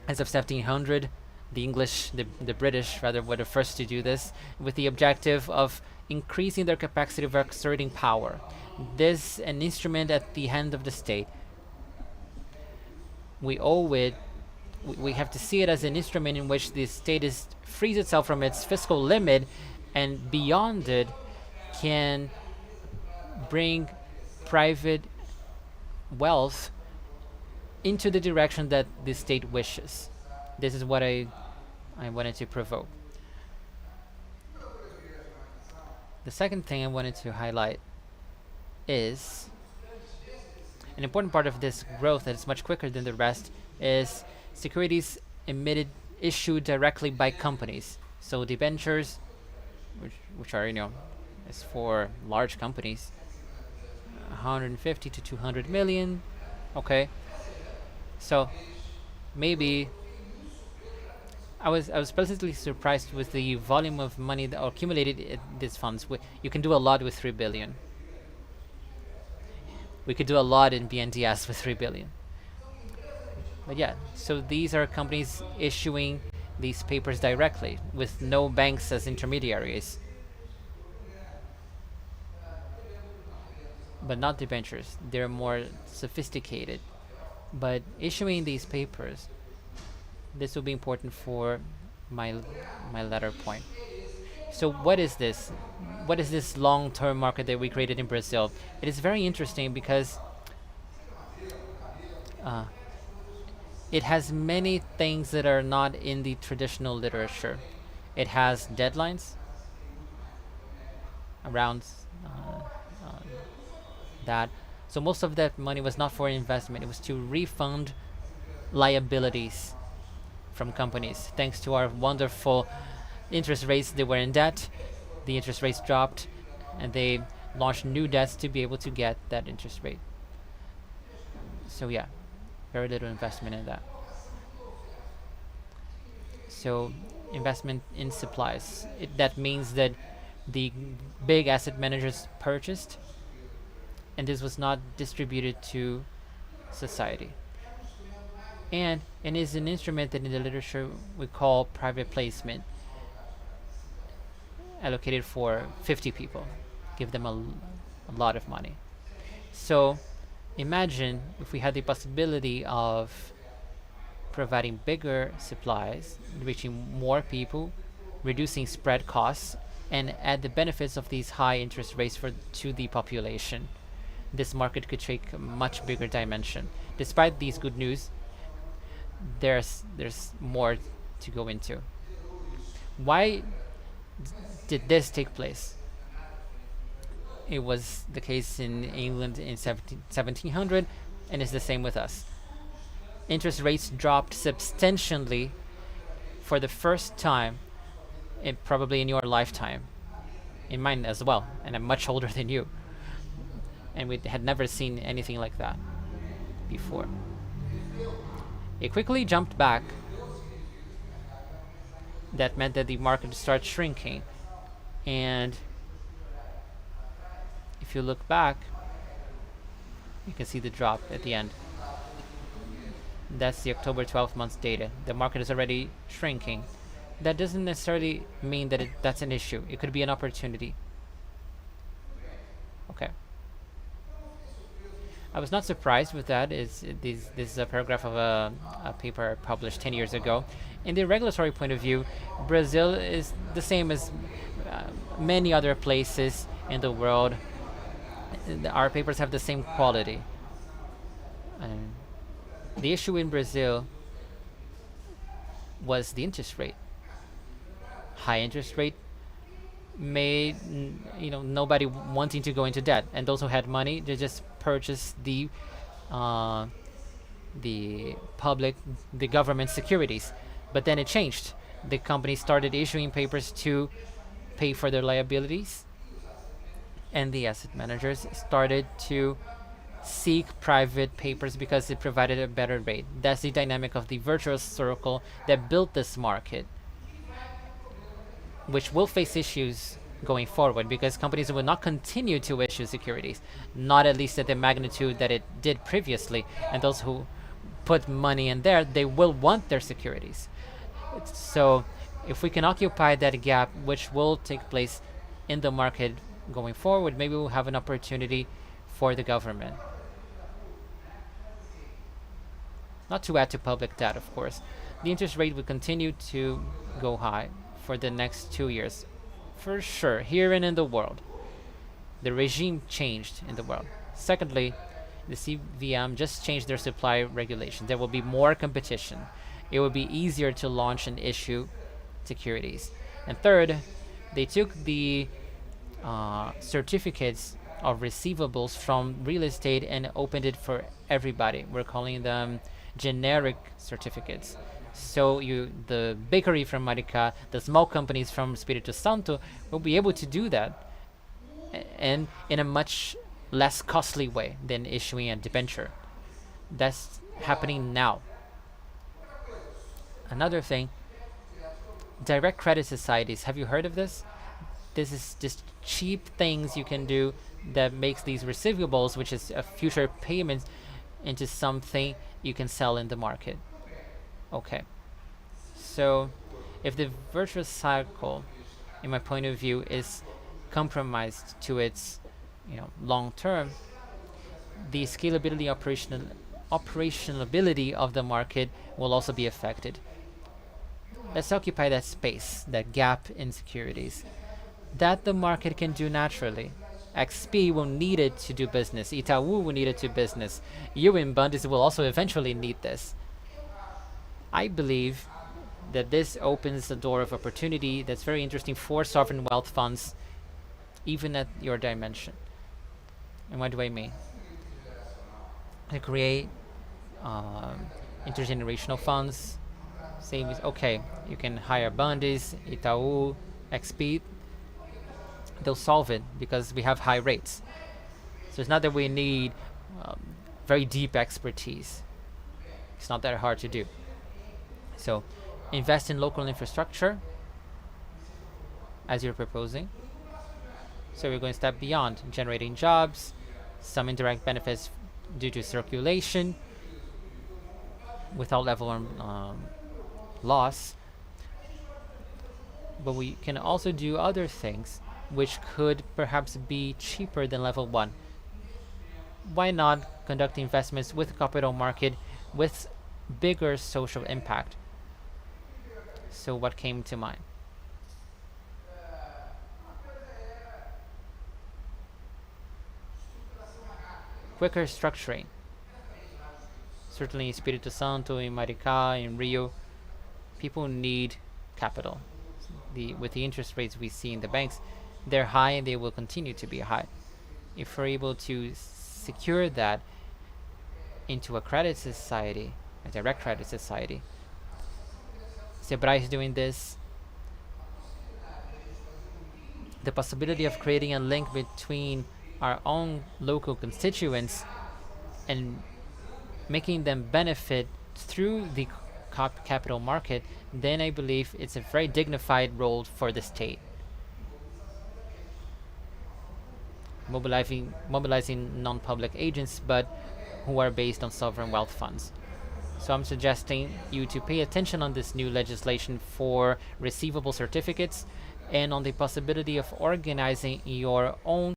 as of 1700. The British rather, were the first to do this, with the objective of increasing their capacity of exerting power. This an instrument at the hand of the state. We owe it. We have to see it as an instrument in which the state frees itself from its fiscal limit, and beyond it can bring private wealth into the direction that the state wishes. This is what I wanted to provoke. The second thing I wanted to highlight is an important part of this growth that is much quicker than the rest is securities issued directly by companies. So debentures, which are, is for large companies, 150 to 200 million. Okay. So maybe I was pleasantly surprised with the volume of money that accumulated in these funds. You can do a lot with 3 billion. We could do a lot in BNDES with 3 billion. But yeah, so these are companies issuing these papers directly with no banks as intermediaries, but not debentures. They're more sophisticated. But issuing these papers, this will be important for my my latter point. So what is this? What is this long-term market that we created in Brazil? It is very interesting because uh, it has many things that are not in the traditional literature. It has deadlines around uh, that. So most of that money was not for investment. It was to refund liabilities from companies. Thanks to our wonderful interest rates, they were in debt. The interest rates dropped, and they launched new debts to be able to get that interest rate. So yeah, very little investment in that. So investment in supplies. That means that the big asset managers purchased, and this was not distributed to society. And it is an instrument that in the literature we call private placement, allocated for 50 people, give them a lot of money. So imagine if we had the possibility of providing bigger supplies, reaching more people, reducing spread costs, and add the benefits of these high interest rates to the population. This market could take a much bigger dimension. Despite these good news, there's more to go into. Why did this take place? It was the case in England in 1700, and it's the same with us. Interest rates dropped substantially for the first time, probably in your lifetime, in mine as well, and I'm much older than you. And we had never seen anything like that before. It quickly jumped back. That meant that the market started shrinking. And if you look back, you can see the drop at the end. That's the October 12 months data. The market is already shrinking. That doesn't necessarily mean that that's an issue. It could be an opportunity. Okay. I was not surprised with that. This is a paragraph of a paper published 10 years ago. In the regulatory point of view, Brazil is the same as many other places in the world. Our papers have the same quality. The issue in Brazil was the interest rate. High interest rate made nobody wanting to go into debt, and those who had money, they just purchased the government securities. But then it changed. The companies started issuing papers to pay for their liabilities, and the asset managers started to seek private papers because it provided a better rate. That's the dynamic of the virtuous circle that built this market, which will face issues going forward because companies will not continue to issue securities, not at least at the magnitude that it did previously. And those who put money in there, they will want their securities. So if we can occupy that gap, which will take place in the market going forward, maybe we'll have an opportunity for the government. Not to add to public debt, of course. The interest rate will continue to go high for the next 2 years. For sure, here and in the world. The regime changed in the world. Secondly, the CVM just changed their supply regulation. There will be more competition. It will be easier to launch and issue securities. And third, they took the certificates of receivables from real estate and opened it for everybody. We're calling them generic certificates. So the bakery from Maricá, the small companies from Espírito Santo will be able to do that, and in a much less costly way than issuing a debenture. That's happening now. Another thing Direct credit societies. Have you heard of this? This is just cheap things you can do that makes these receivables, which is a future payment, into something you can sell in the market. Okay. So if the virtuous cycle, in my point of view, is compromised to its long term, the scalability operationality of the market will also be affected. Let's occupy that space, that gap in securities that the market can do naturally. XP will need it to do business. Itaú will need it to business. You in Bundis will also eventually need this. I believe that this opens the door of opportunity that's very interesting for sovereign wealth funds, even at your dimension. And what do I mean? To create intergenerational funds, savings. Okay, you can hire Bundis, Itaú, XP. They'll solve it because we have high rates. So it's not that we need very deep expertise. It's not that hard to do. So invest in local infrastructure as you're proposing. So we're going a step beyond generating jobs, some indirect benefits due to circulation without level loss. But we can also do other things which could perhaps be cheaper than level 1. Why not conduct investments with capital market with bigger social impact? So what came to mind? Quicker structuring. Certainly in Espírito Santo, in Maricá, in Rio, people need capital. With the interest rates we see in the banks, they're high and they will continue to be high. If we're able to secure that into a credit society, a direct credit society, Sebrae is doing this. The possibility of creating a link between our own local constituents and making them benefit through the capital market, then I believe it's a very dignified role for the state. Mobilizing non-public agents, but who are based on sovereign wealth funds. So I'm suggesting you to pay attention on this new legislation for receivable certificates and on the possibility of organizing your own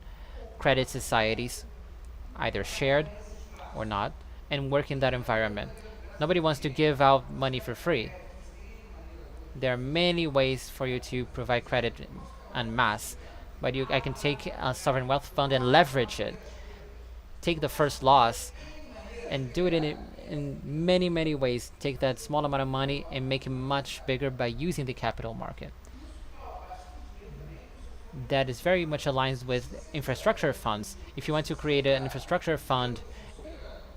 credit societies, either shared or not, and work in that environment. Nobody wants to give out money for free. There are many ways for you to provide credit en masse, but I can take a sovereign wealth fund and leverage it, take the first loss, and do it in many, many ways. Take that small amount of money and make it much bigger by using the capital market. That is very much aligned with infrastructure funds. If you want to create an infrastructure fund,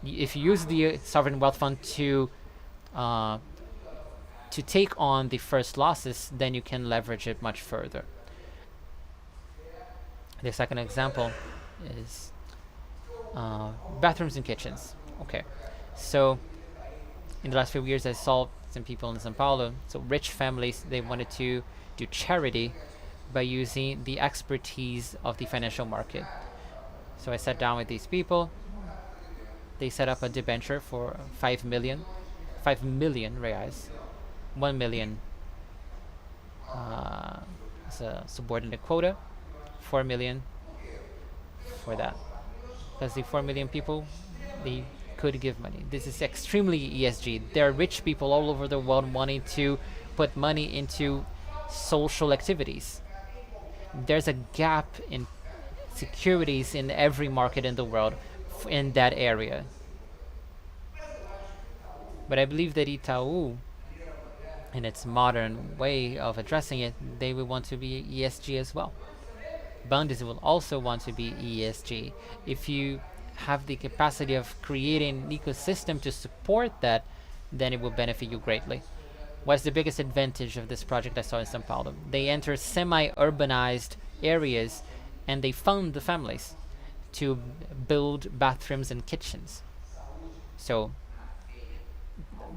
if you use the sovereign wealth fund to take on the first losses, then you can leverage it much further. The second example is bathrooms and kitchens. Okay, so in the last few years I saw some people in São Paulo, so rich families, they wanted to do charity by using the expertise of the financial market. So I sat down with these people. They set up a debenture for 5 million reais. 1 million is a subordinate quota, 4 million for that. Because the 4 million people, they could give money. This is extremely ESG. There are rich people all over the world wanting to put money into social activities. There's a gap in securities in every market in the world in that area. But I believe that Itaú, in its modern way of addressing it, they will want to be ESG as well. Bundis will also want to be ESG. If you have the capacity of creating an ecosystem to support that, then it will benefit you greatly. What's the biggest advantage of this project I saw in São Paulo? They enter semi-urbanized areas and they fund the families to build bathrooms and kitchens. So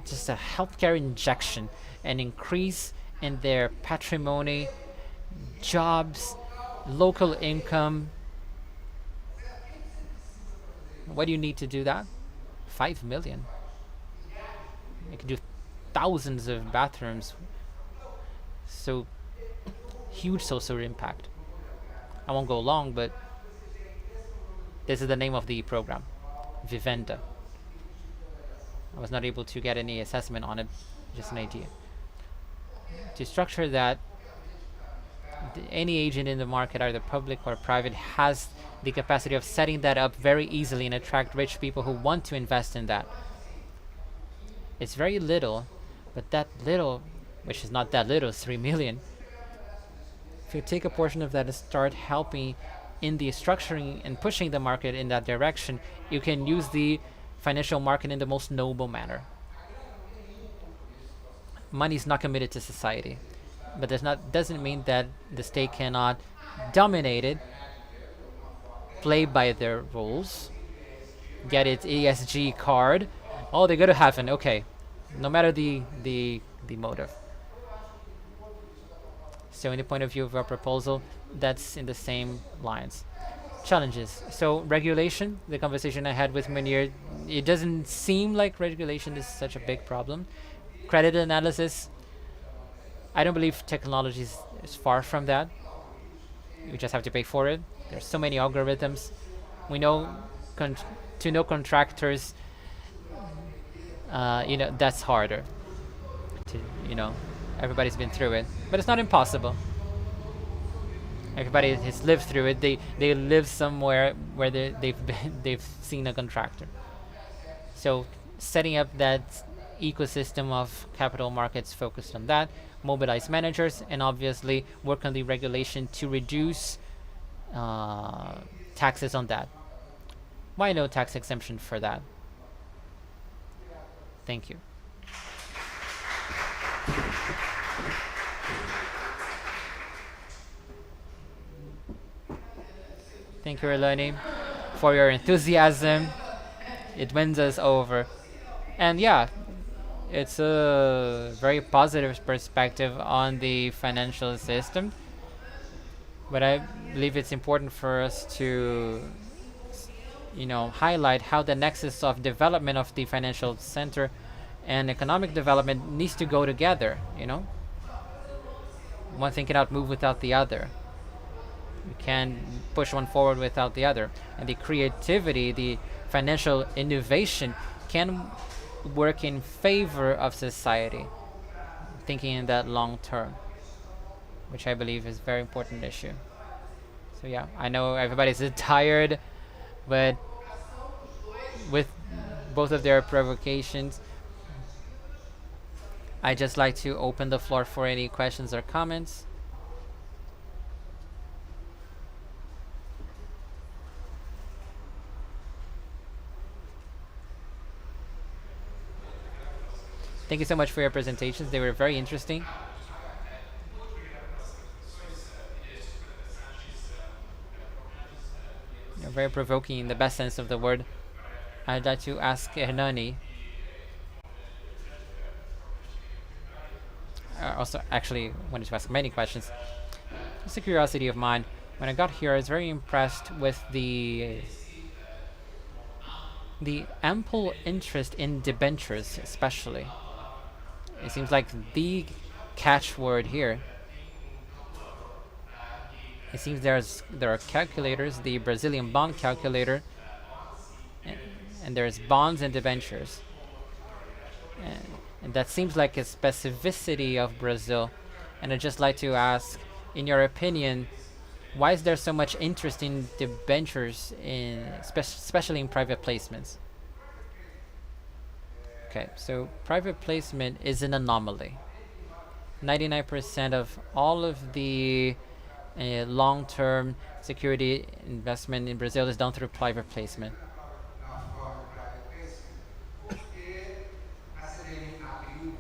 just a healthcare injection, an increase in their patrimony, jobs, local income. What do you need to do that? 5 million. You can do thousands of bathrooms. So huge social impact. I won't go long, but this is the name of the program, Vivenda. I was not able to get any assessment on it, just an idea. To structure that, any agent in the market, either public or private, has the capacity of setting that up very easily and attract rich people who want to invest in that. It's very little, but that little, which is not that little, 3 million, if you take a portion of that and start helping in the structuring and pushing the market in that direction, you can use the financial market in the most noble manner. Money is not committed to society, but doesn't mean that the state cannot dominate it, play by their rules, get its ESG card. Oh, they go to heaven. Okay, no matter the motive. So in the point of view of our proposal, that's in the same lines. Challenges. So regulation, the conversation I had with Munir, it doesn't seem like regulation is such a big problem. Credit analysis, I don't believe technology is far from that. You just have to pay for it. There's so many algorithms. We know to know contractors, that's harder. Everybody's been through it, but it's not impossible. Everybody has lived through it. They live somewhere where they've seen a contractor. So setting up that ecosystem of capital markets focused on that, mobilize managers, and obviously work on the regulation to reduce taxes on that. Why no tax exemption for that? Thank you. Thank you, Eleni, for your enthusiasm. It wins us over. And yeah, it's a very positive perspective on the financial system. But I believe it's important for us to, highlight how the nexus of development of the financial center and economic development needs to go together, One thing cannot move without the other. You can't push one forward without the other. And the creativity, the financial innovation can work in favor of society, thinking in that long term, which I believe is a very important issue. So yeah, I know everybody's tired, but with both of their provocations, I just like to open the floor for any questions or comments. Thank you so much for your presentations. They were very interesting. They're very provoking in the best sense of the word. I'd like to ask Hernani. Also, actually, wanted to ask many questions. Just a curiosity of mine. When I got here, I was very impressed with the ample interest in debentures, especially. It seems like the catchword here. It seems there are calculators, the Brazilian bond calculator, and there's bonds and debentures. And that seems like a specificity of Brazil. And I'd just like to ask, in your opinion, why is there so much interest in debentures, especially in private placements? Okay, so private placement is an anomaly. 99% of all of the long-term security investment in Brazil is done through private placement.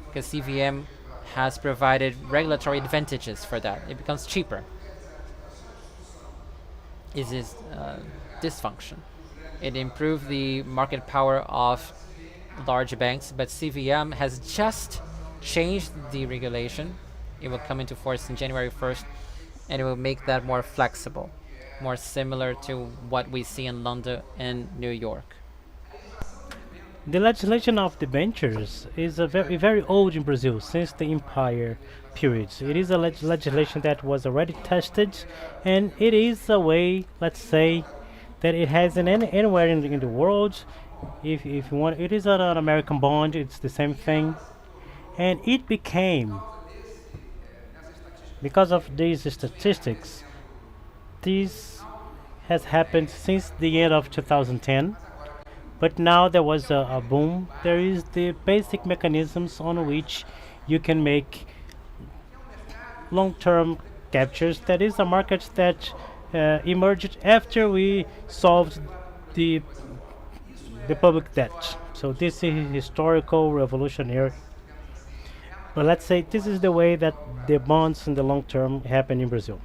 Because CVM has provided regulatory advantages for that. It becomes cheaper. It is dysfunction. It improved the market power of large banks, but CVM has just changed the regulation. It will come into force in January 1st, and it will make that more flexible, more similar to what we see in London and New York. The legislation of debentures is a very old in Brazil since the empire periods. It is a legislation that was already tested, and it is a way, let's say, that it has in anywhere in the world. If you want, it is an American bond. It's the same thing, and it became because of these statistics. This has happened since the end of 2010. But now there was a boom. There is the basic mechanisms on which you can make long-term captures. That is a market that emerged after we solved the the public debt. So this is historical, revolutionary. But let's say this is the way that the bonds in the long term happen in Brazil.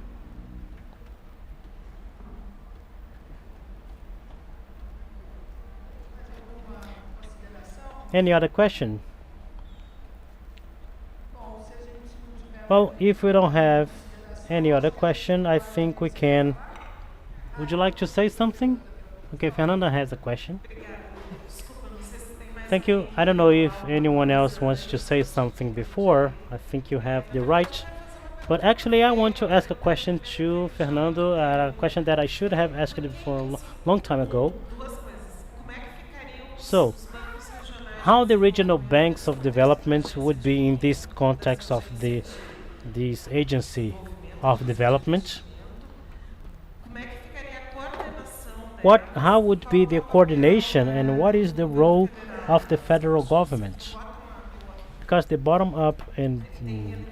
Any other question? Well, if we don't have any other question, I think we can. Would you like to say something? Okay, Fernanda has a question. Thank you. I don't know if anyone else wants to say something before. I think you have the right. But actually, I want to ask a question to Fernando, a question that I should have asked it for a long time ago. So, how the regional banks of development would be in this context of this agency of development? How would be the coordination and what is the role of the federal government? Because the bottom up and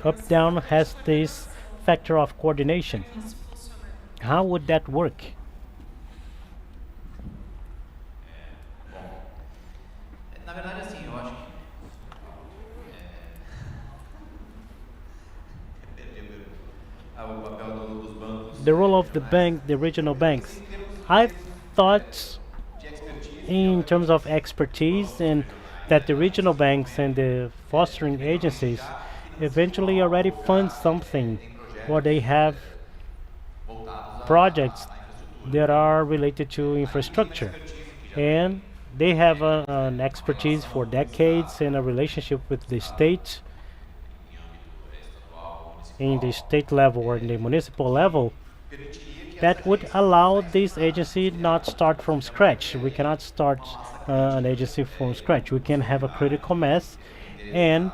up down has this factor of coordination. How would that work? The role of the regional banks. I thought in terms of expertise and that the regional banks and the fostering agencies eventually already fund something or they have projects that are related to infrastructure and they have an expertise for decades and a relationship with the state in the state level or in the municipal level that would allow this agency not start from scratch. We cannot start an agency from scratch. We can have a critical mass and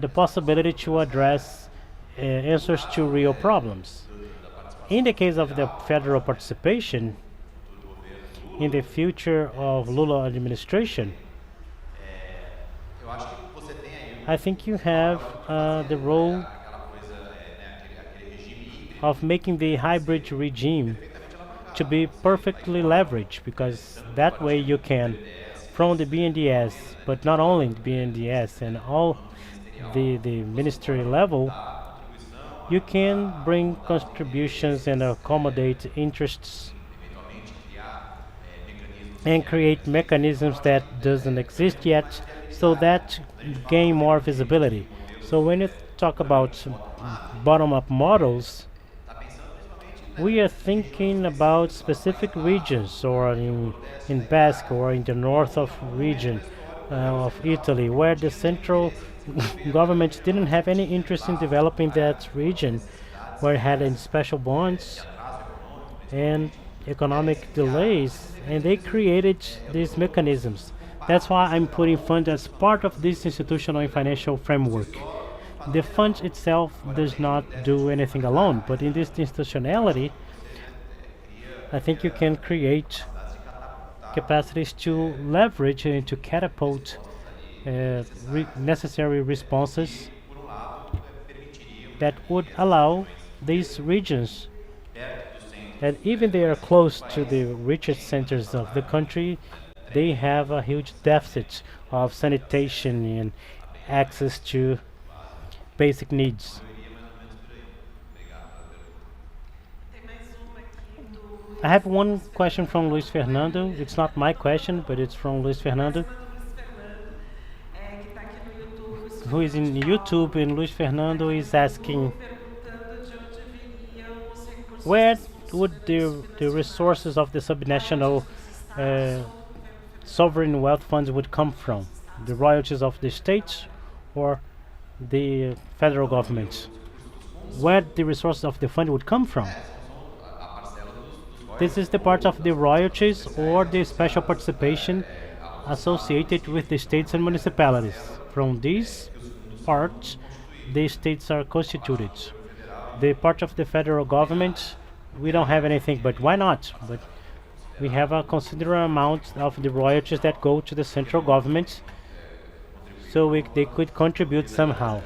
the possibility to address answers to real problems. In the case of the federal participation, in the future of Lula administration, I think you have the role of making the hybrid regime to be perfectly leveraged because that way you can from the BNDES, but not only the BNDES and all the ministry level, you can bring contributions and accommodate interests and create mechanisms that doesn't exist yet so that gain more visibility. So when you talk about bottom-up models, we are thinking about specific regions or in Basque or in the north of region of Italy where the central government didn't have any interest in developing that region where it had in special bonds and economic delays and they created these mechanisms. That's why I'm putting funds as part of this institutional and financial framework. The fund itself does not do anything alone, but in this institutionality, I think you can create capacities to leverage and to catapult necessary responses that would allow these regions that even they are close to the richest centers of the country, they have a huge deficit of sanitation and access to basic needs. I have one question from Luis Fernando. It's not my question, but it's from Luis Fernando. who is in YouTube, and Luis Fernando is asking where would the resources of the subnational uh, sovereign wealth funds would come from? The royalties of the states or the federal government? Where the resources of the fund would come from? This is the part of the royalties or the special participation associated with the states and municipalities. From this part, the states are constituted. The part of the federal government, we don't have anything, but why not? But we have a considerable amount of the royalties that go to the central government, so they could contribute somehow.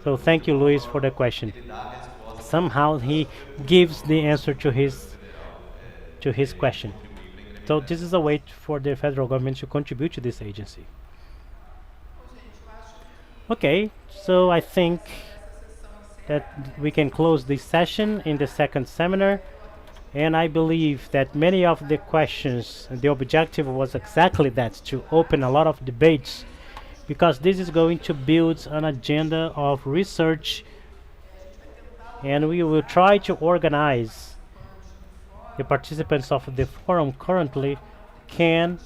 So thank you, Luis, for the question. Somehow he gives the answer to his question. So this is a way for the federal government to contribute to this agency. Okay, so I think that we can close this session in the second seminar, and I believe that many of the questions, the objective was exactly that, to open a lot of debates, because this is going to build an agenda of research, and we will try to organize the participants of the forum currently can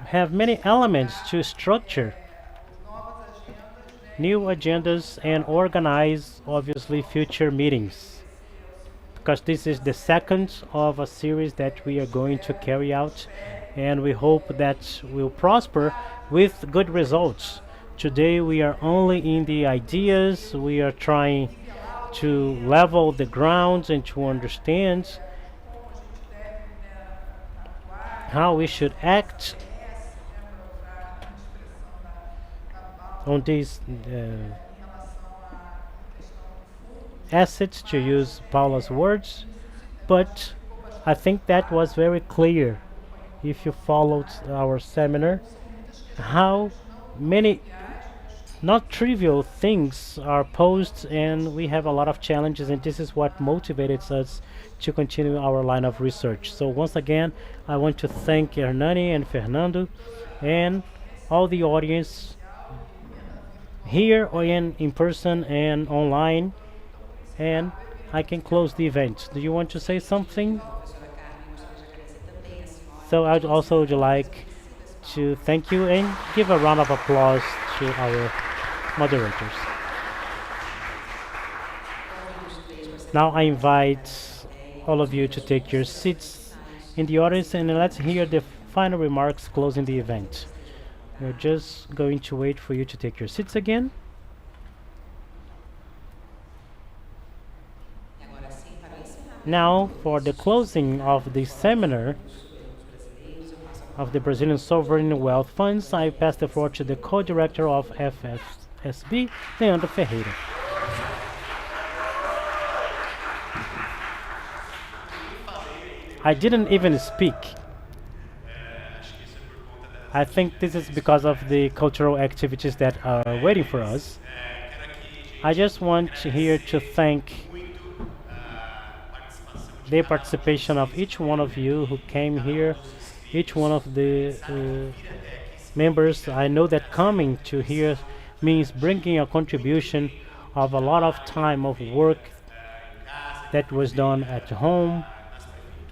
have many elements to structure new agendas and organize, obviously, future meetings. Because this is the second of a series that we are going to carry out, and we hope that will prosper with good results. Today we are only in the ideas, we are trying to level the grounds and to understand how we should act on these assets, to use Paula's words, but I think that was very clear if you followed our seminar, how many not trivial things are posed, and we have a lot of challenges, and this is what motivates us to continue our line of research. So once again, I want to thank Hernani and Fernando and all the audience here or in person and online, and I can close the event. Do you want to say something? So I'd also would like to thank you and give a round of applause to our moderators. Now I invite all of you to take your seats in the audience, and let's hear the final remarks closing the event. We're just going to wait for you to take your seats again. Now, for the closing of the seminar of the Brazilian Sovereign Wealth Funds, I pass the floor to the co-director of FFSB, Leandro Ferreira. I didn't even speak. I think this is because of the cultural activities that are waiting for us. I just want here to thank the participation of each one of you who came here, each one of the members. I know that coming to here means bringing a contribution of a lot of time of work that was done at home,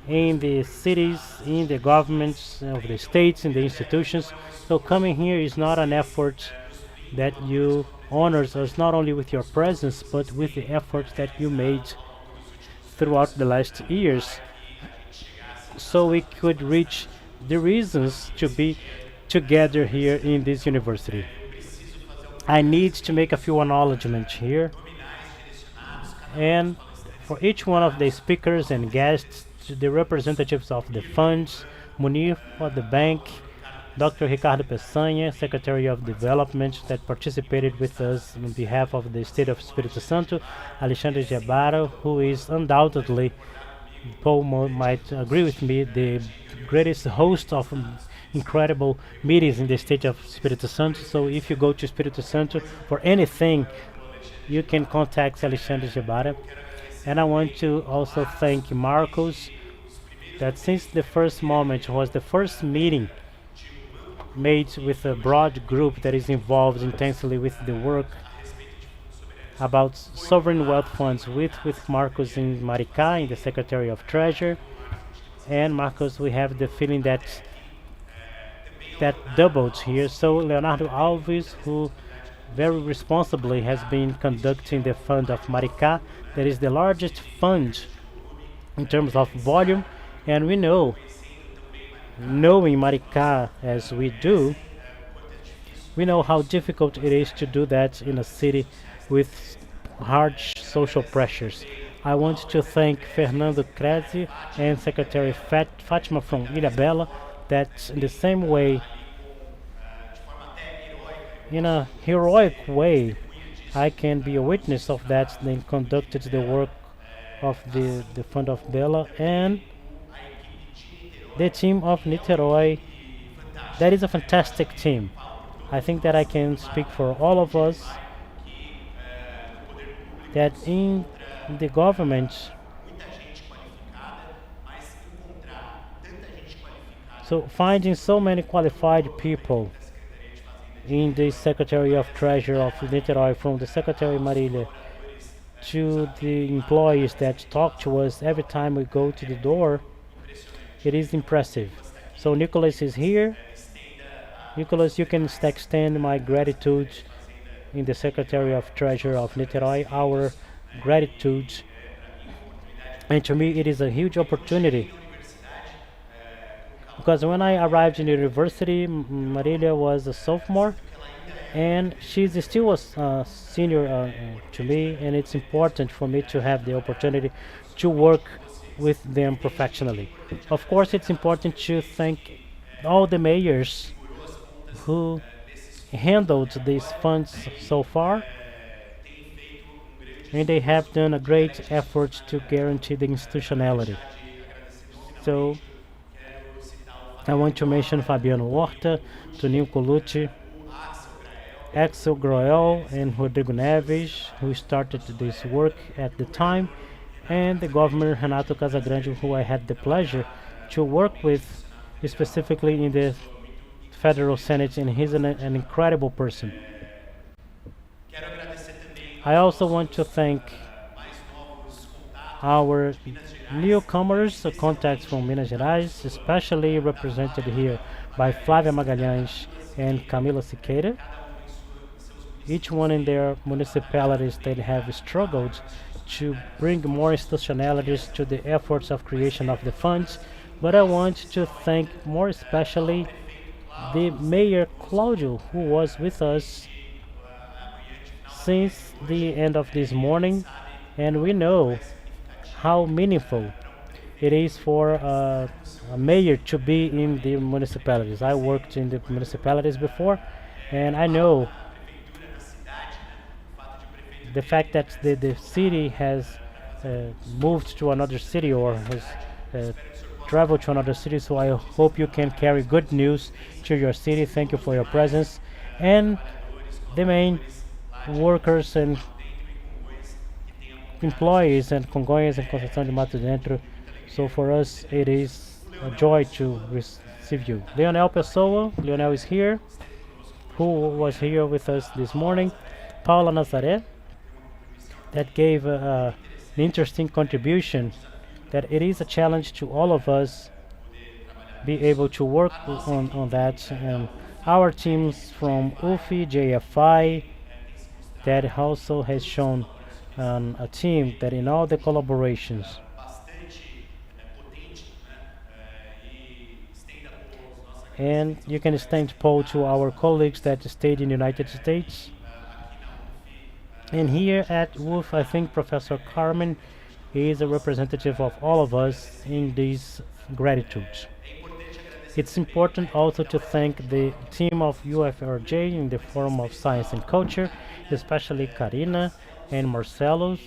in the cities, in the governments of the states, in the institutions. So coming here is not an effort that you honors us not only with your presence, but with the efforts that you made throughout the last years, so we could reach the reasons to be together here in this university. I need to make a few acknowledgements here, and for each one of the speakers and guests, to the representatives of the funds, Munir for the bank, Dr. Ricardo Peçanha, Secretary of Development, that participated with us on behalf of the State of Espírito Santo, Alexandre Gebara, who is undoubtedly, Paul might agree with me, the greatest host of incredible meetings in the State of Espírito Santo. So if you go to Espírito Santo for anything, you can contact Alexandre Gebara. And I want to also thank Marcos, that since the first moment was the first meeting made with a broad group that is involved intensely with the work about sovereign wealth funds with Marcos in Maricá, in the Secretary of Treasury. And Marcos, we have the feeling that doubled here. So Leonardo Alves, who very responsibly has been conducting the fund of Maricá, that is the largest fund in terms of volume, and we know, knowing Maricá as we do, we know how difficult it is to do that in a city with harsh social pressures. I want to thank Fernando Crezi and Secretary Fatima from Ilhabela that in the same way, in a heroic way, I can be a witness of that. They conducted the work of the Fund of Bela and the team of Niterói. That is a fantastic team. I think that I can speak for all of us that in the government, so finding so many qualified people in the Secretary of Treasury of Niterói, from the Secretary Marília to the employees that talk to us every time we go to the door, it is impressive. So Nicholas is here. Nicholas, you can extend my gratitude in the Secretary of Treasury of Niterói, our gratitude. And to me, it is a huge opportunity because when I arrived in the university, Marilia was a sophomore, and she's still a senior to me, and it's important for me to have the opportunity to work with them professionally. Of course, it's important to thank all the mayors who handled these funds so far, and they have done a great effort to guarantee the institutionality. So I want to mention Fabiano Horta, Toninho Colucci, Axel Groel, and Rodrigo Neves, who started this work at the time, and the governor Renato Casagrande, who I had the pleasure to work with specifically in the Federal Senate, and he's an incredible person. I also want to thank our newcomers, contacts from Minas Gerais, especially represented here by Flávia Magalhães and Camila Siqueira. Each one in their municipalities that have struggled to bring more institutionalities to the efforts of creation of the funds, but I want to thank more especially the Mayor Claudio, who was with us since the end of this morning, and we know how meaningful it is for a mayor to be in the municipalities. I worked in the municipalities before, and I know the fact that the city has moved to another city or has traveled to another city, so I hope you can carry good news to your city. Thank you for your presence. And the main workers and employees and Congonhas and Conceição de Mato Dentro. So for us, it is a joy to receive you. Leonel Pessoa, Leonel is here, who was here with us this morning. Paula Nazaré, that gave an interesting contribution, that it is a challenge to all of us be able to work on that. And our teams from UFI, JFI, that also has shown a team that in all the collaborations and you can extend poll to our colleagues that stayed in the United States. And here at WOOF, I think Professor Carmen is a representative of all of us in these gratitudes. It's important also to thank the team of UFRJ in the Forum of Science and Culture, especially Karina and Marcelo,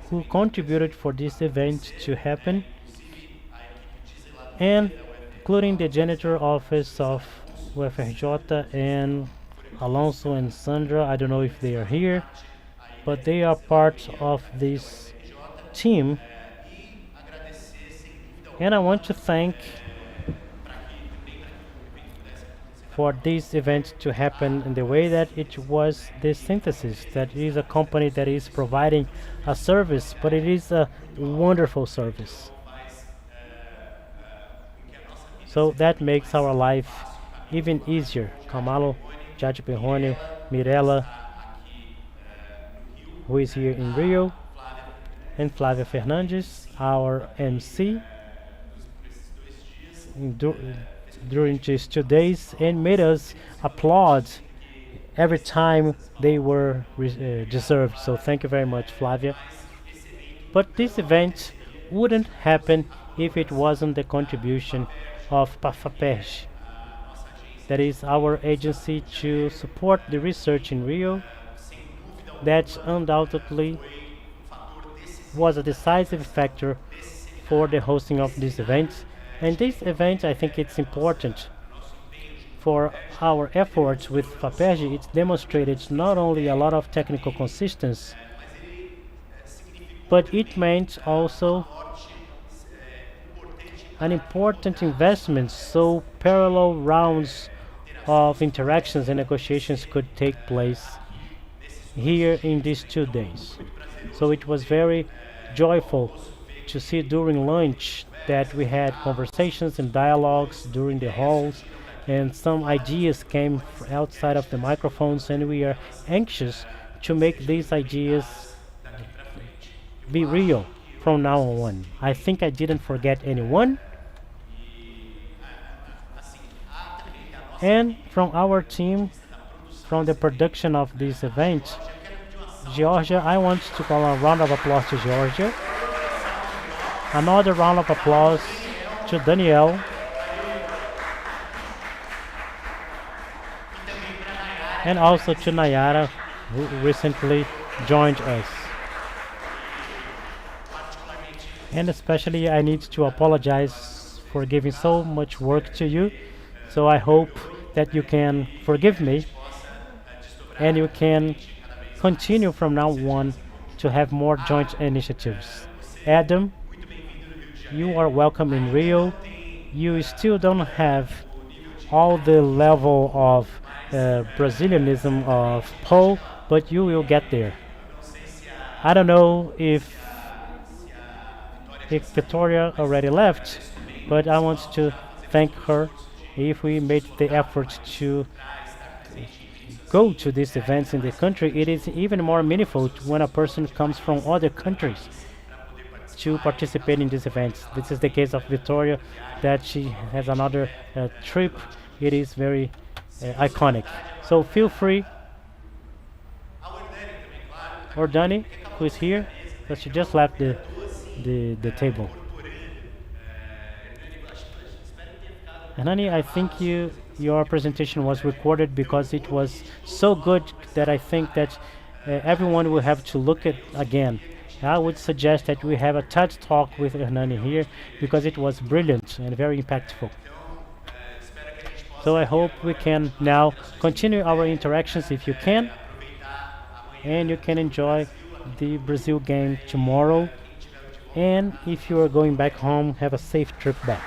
who contributed for this event to happen, and including the janitor office of UFRJ and Alonso and Sandra. I don't know if they are here, but they are part of this team. And I want to thank for this event to happen in the way that it was the synthesis. That is a company that is providing a service, but it is a wonderful service. So that makes our life even easier. Kamalo, Judge Behone, Mirella, who is here in Rio, and Flavia Fernandes, our MC, during these 2 days, and made us applaud every time they were deserved. So thank you very much, Flavia. But this event wouldn't happen if it wasn't the contribution of PAFAPERJ, that is our agency to support the research in Rio, that undoubtedly was a decisive factor for the hosting of this event. And this event, I think it's important for our efforts with FAPERJ. It demonstrated not only a lot of technical consistency, but it meant also an important investment, so parallel rounds of interactions and negotiations could take place here in these 2 days. So it was very joyful to see during lunch that we had conversations and dialogues during the halls, and some ideas came outside of the microphones, and we are anxious to make these ideas be real from now on. I think I didn't forget anyone. And from our team, from the production of this event, Georgia, I want to call a round of applause to Georgia. Another round of applause to Danielle. And also to Nayara, who recently joined us. And especially I need to apologize for giving so much work to you. So I hope that you can forgive me and you can continue from now on to have more joint initiatives. Adam, you are welcome in Rio. You still don't have all the level of Brazilianism of Paul, but you will get there. I don't know if Victoria already left, but I want to thank her if we made the effort to go to these events in the country. It is even more meaningful when a person comes from other countries to participate in these events. This is the case of Victoria, that she has another trip. It is very iconic. So feel free. Or Dani, who is here, but she just left the table. Hernani, I think your presentation was recorded because it was so good that I think that everyone will have to look at again. I would suggest that we have a TED talk with Hernani here because it was brilliant and very impactful. So I hope we can now continue our interactions if you can, and you can enjoy the Brazil game tomorrow. And if you are going back home, have a safe trip back.